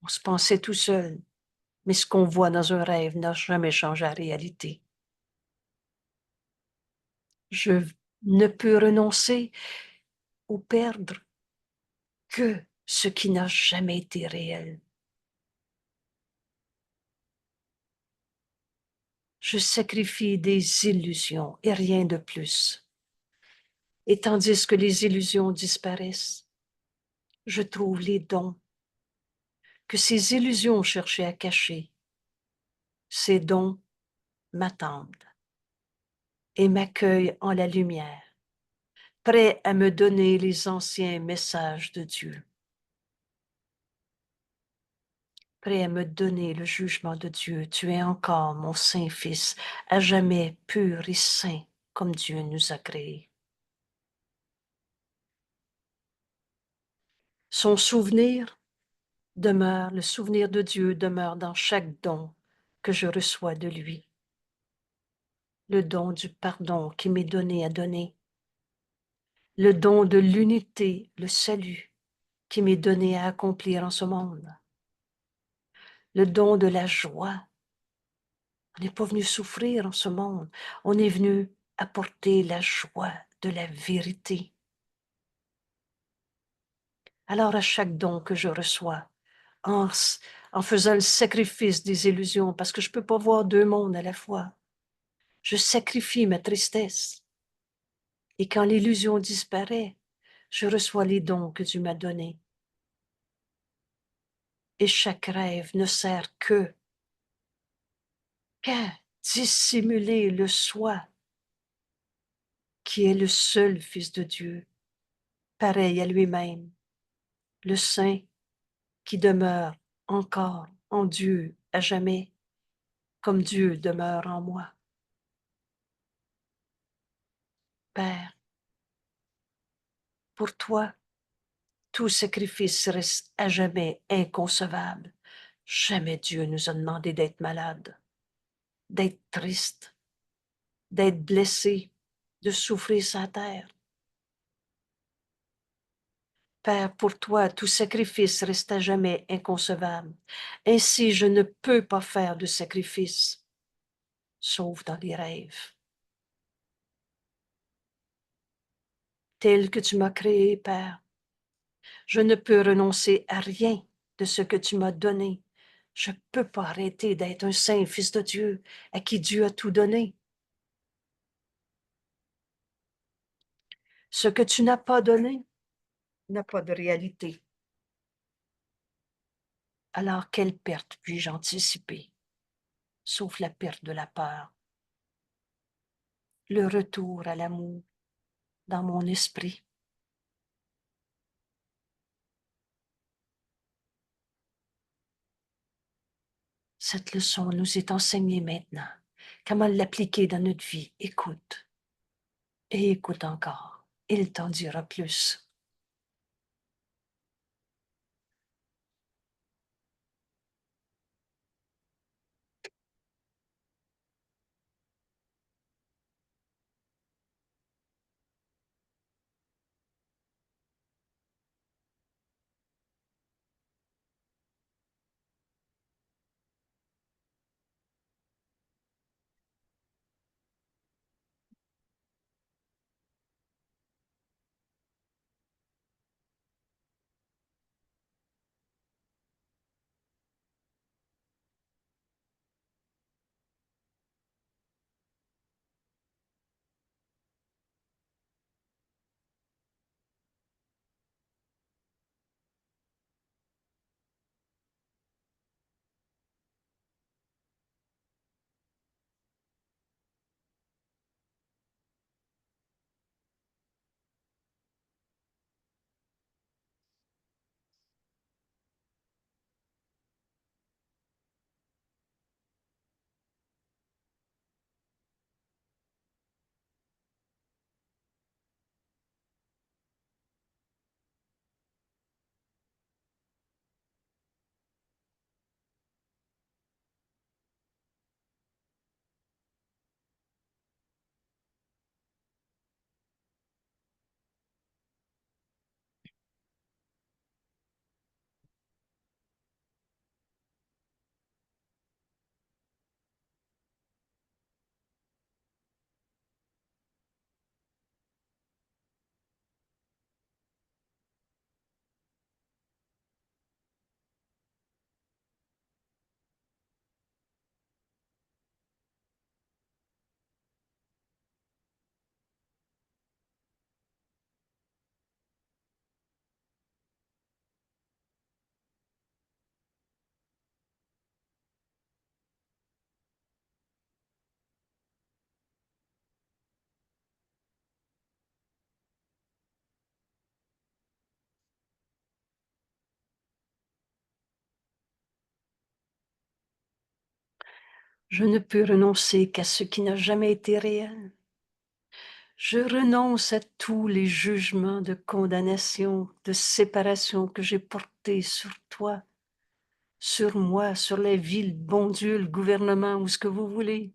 A: On se pensait tout seul, mais ce qu'on voit dans un rêve n'a jamais changé la réalité. Je ne peux renoncer ou perdre que ce qui n'a jamais été réel. Je sacrifie des illusions et rien de plus. Et tandis que les illusions disparaissent, je trouve les dons que ces illusions cherchaient à cacher. Ces dons m'attendent et m'accueillent en la lumière, prêts à me donner les anciens messages de Dieu, prêts à me donner le jugement de Dieu. Tu es encore mon saint Fils, à jamais pur et saint comme Dieu nous a créés. Son souvenir demeure, le souvenir de Dieu demeure dans chaque don que je reçois de lui. Le don du pardon qui m'est donné à donner, le don de l'unité, le salut qui m'est donné à accomplir en ce monde, le don de la joie. On n'est pas venu souffrir en ce monde, on est venu apporter la joie de la vérité. Alors à chaque don que je reçois, en, en faisant le sacrifice des illusions, parce que je ne peux pas voir deux mondes à la fois, je sacrifie ma tristesse. Et quand l'illusion disparaît, je reçois les dons que Dieu m'a donnés. Et chaque rêve ne sert qu'à dissimuler le soi qui est le seul Fils de Dieu, pareil à lui-même, le Saint qui demeure encore en Dieu à jamais, comme Dieu demeure en moi. Père, pour toi, tout sacrifice reste à jamais inconcevable. Jamais Dieu nous a demandé d'être malades, d'être tristes, d'être blessés, de souffrir sa terre. Père, pour toi, tout sacrifice reste à jamais inconcevable. Ainsi, je ne peux pas faire de sacrifice, sauf dans les rêves. Tel que tu m'as créé, Père, je ne peux renoncer à rien de ce que tu m'as donné. Je ne peux pas arrêter d'être un saint fils de Dieu à qui Dieu a tout donné. Ce que tu n'as pas donné n'a pas de réalité. Alors, quelle perte puis-je anticiper, sauf la perte de la peur, le retour à l'amour dans mon esprit. Cette leçon nous est enseignée maintenant. Comment l'appliquer dans notre vie? Écoute et écoute encore. Il t'en dira plus. Je ne peux renoncer qu'à ce qui n'a jamais été réel. Je renonce à tous les jugements de condamnation, de séparation que j'ai portés sur toi, sur moi, sur la vie, le bon Dieu, le gouvernement ou ce que vous voulez.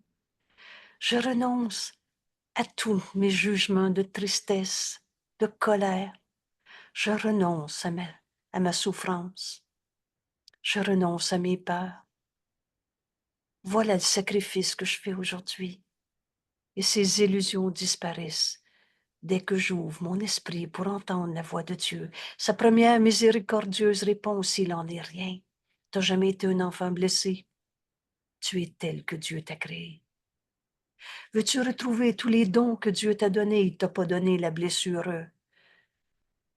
A: Je renonce à tous mes jugements de tristesse, de colère. Je renonce à ma souffrance. Je renonce à mes peurs. Voilà le sacrifice que je fais aujourd'hui. Et ces illusions disparaissent dès que j'ouvre mon esprit pour entendre la voix de Dieu. Sa première miséricordieuse réponse, il n'en est rien. Tu n'as jamais été un enfant blessé. Tu es tel que Dieu t'a créé. Veux-tu retrouver tous les dons que Dieu t'a donnés? Il ne t'a pas donné la blessure.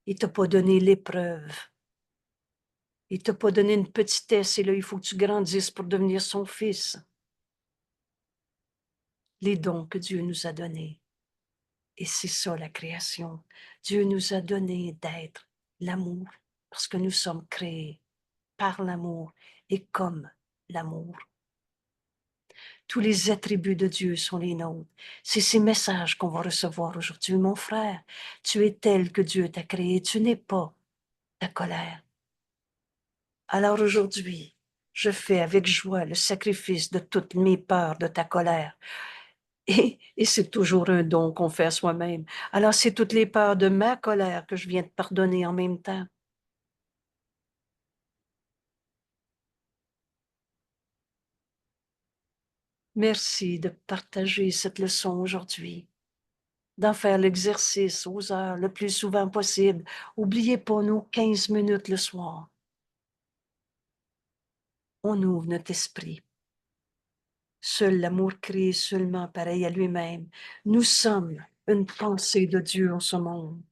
A: Il ne t'a pas donné l'épreuve. Il ne t'a pas donné une petitesse et là, il faut que tu grandisses pour devenir son fils. Les dons que Dieu nous a donnés. Et c'est ça la création. Dieu nous a donné d'être l'amour parce que nous sommes créés par l'amour et comme l'amour. Tous les attributs de Dieu sont les nôtres. C'est ces messages qu'on va recevoir aujourd'hui. Mon frère, tu es tel que Dieu t'a créé. Tu n'es pas ta colère. Alors aujourd'hui, je fais avec joie le sacrifice de toutes mes peurs, de ta colère. Et c'est toujours un don qu'on fait à soi-même. Alors c'est toutes les peurs de ma colère que je viens de pardonner en même temps. Merci de partager cette leçon aujourd'hui, d'en faire l'exercice aux heures le plus souvent possible. Oubliez pas nos 15 minutes le soir. On ouvre notre esprit. Seul l'amour crée seulement pareil à lui-même. Nous sommes une pensée de Dieu en ce monde.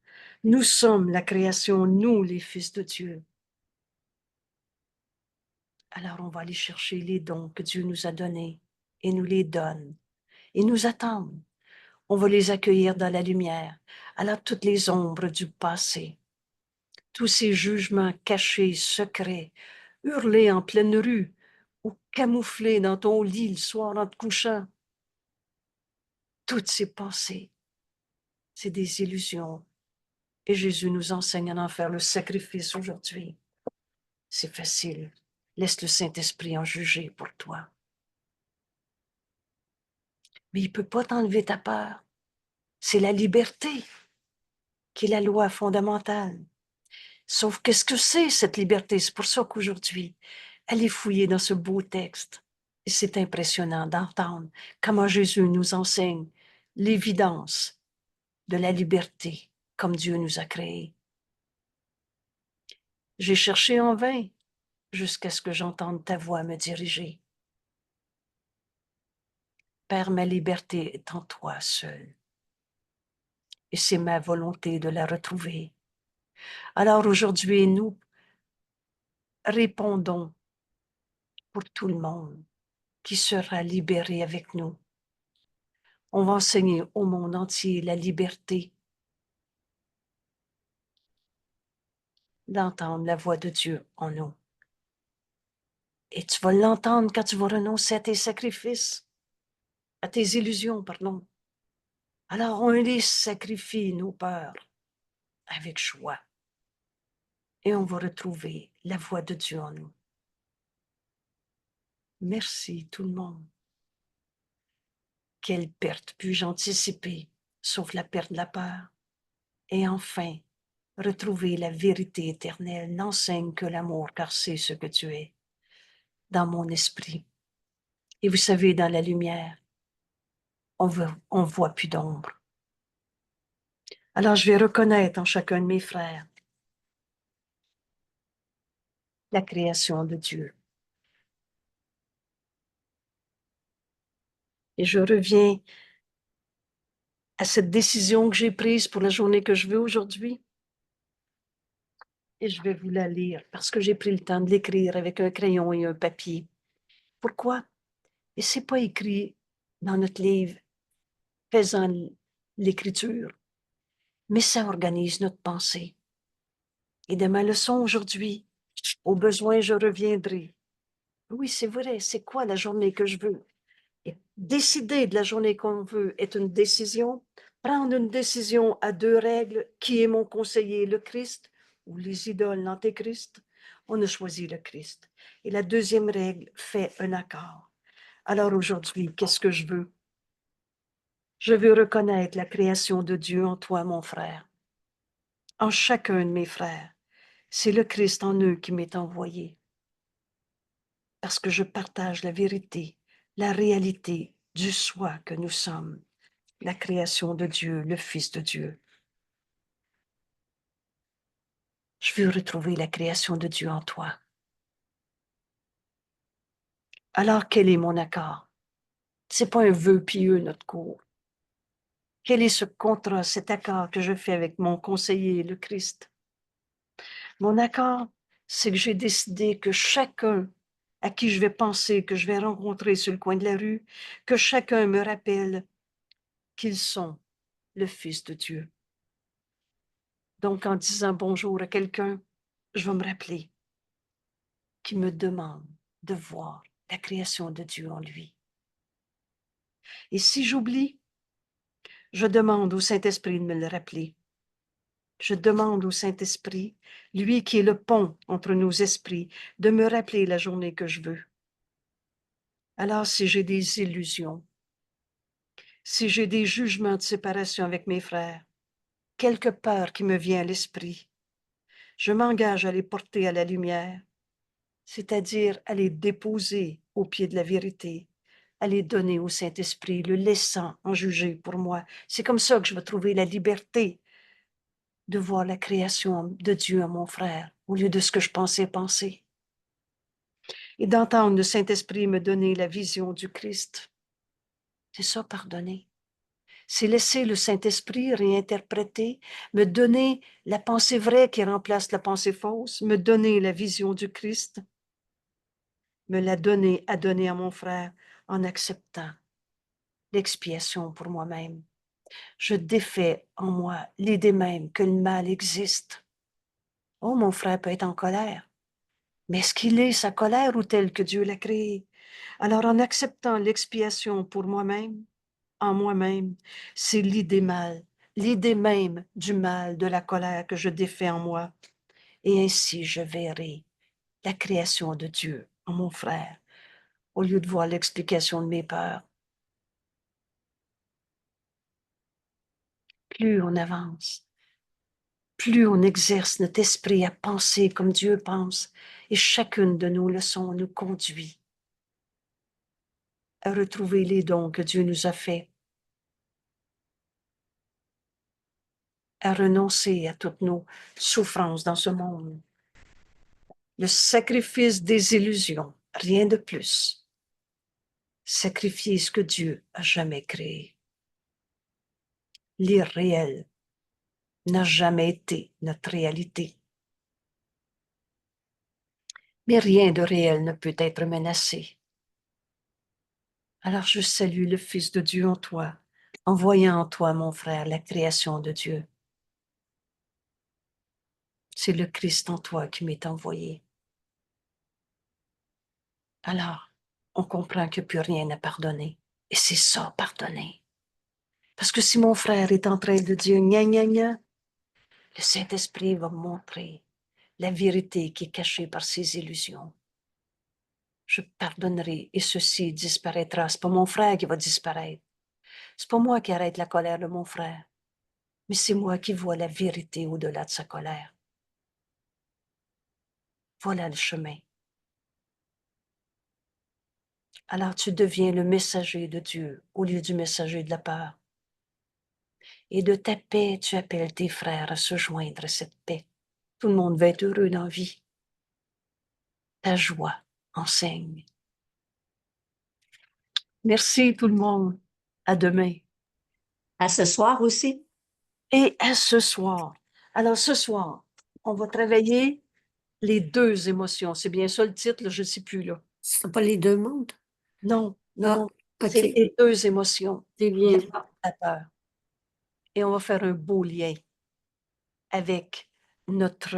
A: Nous sommes la création, nous les fils de Dieu. Alors on va aller chercher les dons que Dieu nous a donnés et nous les donne et nous attendent. On va les accueillir dans la lumière. Alors toutes les ombres du passé, tous ces jugements cachés, secrets, hurlés en pleine rue ou camouflés dans ton lit le soir en te couchant, toutes ces pensées, c'est des illusions. Et Jésus nous enseigne à en faire le sacrifice aujourd'hui. C'est facile. Laisse le Saint-Esprit en juger pour toi. Mais il ne peut pas t'enlever ta peur. C'est la liberté qui est la loi fondamentale. Sauf qu'est-ce que c'est cette liberté? C'est pour ça qu'aujourd'hui, allez fouiller dans ce beau texte. Et c'est impressionnant d'entendre comment Jésus nous enseigne l'évidence de la liberté comme Dieu nous a créés. J'ai cherché en vain jusqu'à ce que j'entende ta voix me diriger. Père, ma liberté est en toi seul. Et c'est ma volonté de la retrouver. Alors aujourd'hui, nous répondons pour tout le monde qui sera libéré avec nous. On va enseigner au monde entier la liberté d'entendre la voix de Dieu en nous. Et tu vas l'entendre quand tu vas renoncer à tes sacrifices, à tes illusions, pardon. Alors on les sacrifie, nos peurs, avec joie. Et on va retrouver la voix de Dieu en nous. Merci tout le monde. Quelle perte puis-je anticiper, sauf la perte de la peur? Et enfin, retrouver la vérité éternelle n'enseigne que l'amour, car c'est ce que tu es, dans mon esprit. Et vous savez, dans la lumière, on voit plus d'ombre. Alors je vais reconnaître en chacun de mes frères la création de Dieu. Et je reviens à cette décision que j'ai prise pour la journée que je veux aujourd'hui. Et je vais vous la lire parce que j'ai pris le temps de l'écrire avec un crayon et un papier. Pourquoi? Et c'est pas écrit dans notre livre faisant l'écriture, mais ça organise notre pensée. Et de ma leçon aujourd'hui, au besoin, je reviendrai. Oui, c'est vrai, c'est quoi la journée que je veux? Décider de la journée qu'on veut est une décision. Prendre une décision à deux règles. Qui est mon conseiller, le Christ ou les idoles, l'Antéchrist? On a choisi le Christ. Et la deuxième règle, fait un accord. Alors aujourd'hui, qu'est-ce que je veux? Je veux reconnaître la création de Dieu en toi, mon frère, en chacun de mes frères. C'est le Christ en eux qui m'est envoyé, parce que je partage la vérité, la réalité du soi que nous sommes, la création de Dieu, le Fils de Dieu. Je veux retrouver la création de Dieu en toi. Alors, quel est mon accord? C'est pas un vœu pieux, notre cours. Quel est ce contrat, cet accord que je fais avec mon conseiller, le Christ? Mon accord, c'est que j'ai décidé que chacun à qui je vais penser, que je vais rencontrer sur le coin de la rue, que chacun me rappelle qu'ils sont le Fils de Dieu. Donc, en disant bonjour à quelqu'un, je vais me rappeler qu'il me demande de voir la création de Dieu en lui. Et si j'oublie, je demande au Saint-Esprit de me le rappeler. Je demande au Saint-Esprit, lui qui est le pont entre nos esprits, de me rappeler la journée que je veux. Alors, si j'ai des illusions, si j'ai des jugements de séparation avec mes frères, quelque peur qui me vient à l'esprit, je m'engage à les porter à la lumière, c'est-à-dire à les déposer au pied de la vérité, à les donner au Saint-Esprit, le laissant en juger pour moi. C'est comme ça que je vais trouver la liberté de voir la création de Dieu en mon frère, au lieu de ce que je pensais penser. Et d'entendre le Saint-Esprit me donner la vision du Christ. C'est ça, pardonner. C'est laisser le Saint-Esprit réinterpréter, me donner la pensée vraie qui remplace la pensée fausse, me donner la vision du Christ, me la donner à donner à mon frère en acceptant l'expiation pour moi-même. Je défais en moi l'idée même que le mal existe. Oh, mon frère peut être en colère, mais est-ce qu'il est sa colère ou tel que Dieu l'a créé? Alors, en acceptant l'expiation pour moi-même, en moi-même, c'est l'idée mal, l'idée même du mal, de la colère que je défais en moi. Et ainsi, je verrai la création de Dieu en mon frère, au lieu de voir l'explication de mes peurs. Plus on avance, plus on exerce notre esprit à penser comme Dieu pense, et chacune de nos leçons nous conduit à retrouver les dons que Dieu nous a faits, à renoncer à toutes nos souffrances dans ce monde. Le sacrifice des illusions, rien de plus. Sacrifier ce que Dieu a jamais créé. L'irréel n'a jamais été notre réalité. Mais rien de réel ne peut être menacé. Alors je salue le Fils de Dieu en toi, en voyant en toi, mon frère, la création de Dieu. C'est le Christ en toi qui m'est envoyé. Alors, on comprend que plus rien n'a pardonné. Et c'est ça, pardonner. Parce que si mon frère est en train de dire gna gna gna, le Saint-Esprit va me montrer la vérité qui est cachée par ses illusions. Je pardonnerai et ceci disparaîtra. C'est pas mon frère qui va disparaître. C'est pas moi qui arrête la colère de mon frère, mais c'est moi qui vois la vérité au-delà de sa colère. Voilà le chemin. Alors tu deviens le messager de Dieu au lieu du messager de la peur. Et de ta paix, tu appelles tes frères à se joindre à cette paix. Tout le monde va être heureux dans la vie. Ta joie enseigne. Merci tout le monde. À demain.
B: À ce soir aussi.
A: Et à ce soir. Alors ce soir, on va travailler les deux émotions. C'est bien ça le titre, là, je ne sais plus là.
B: C'est pas les deux mondes.
A: Non, non,
B: Ah,
A: non. C'est
B: OK.
A: les deux émotions.
B: C'est bien ça.
A: La peur. Et on va faire un beau lien avec notre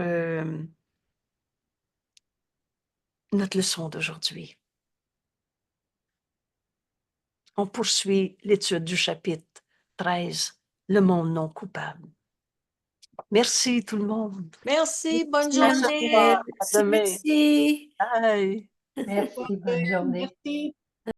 A: leçon d'aujourd'hui. on poursuit l'étude du chapitre 13, le monde non coupable. Merci tout le monde.
C: Merci, bonne
B: Merci,
C: journée.
A: À
B: merci,
A: demain.
B: merci.
A: Bye.
D: Merci, bonne journée.
C: Merci.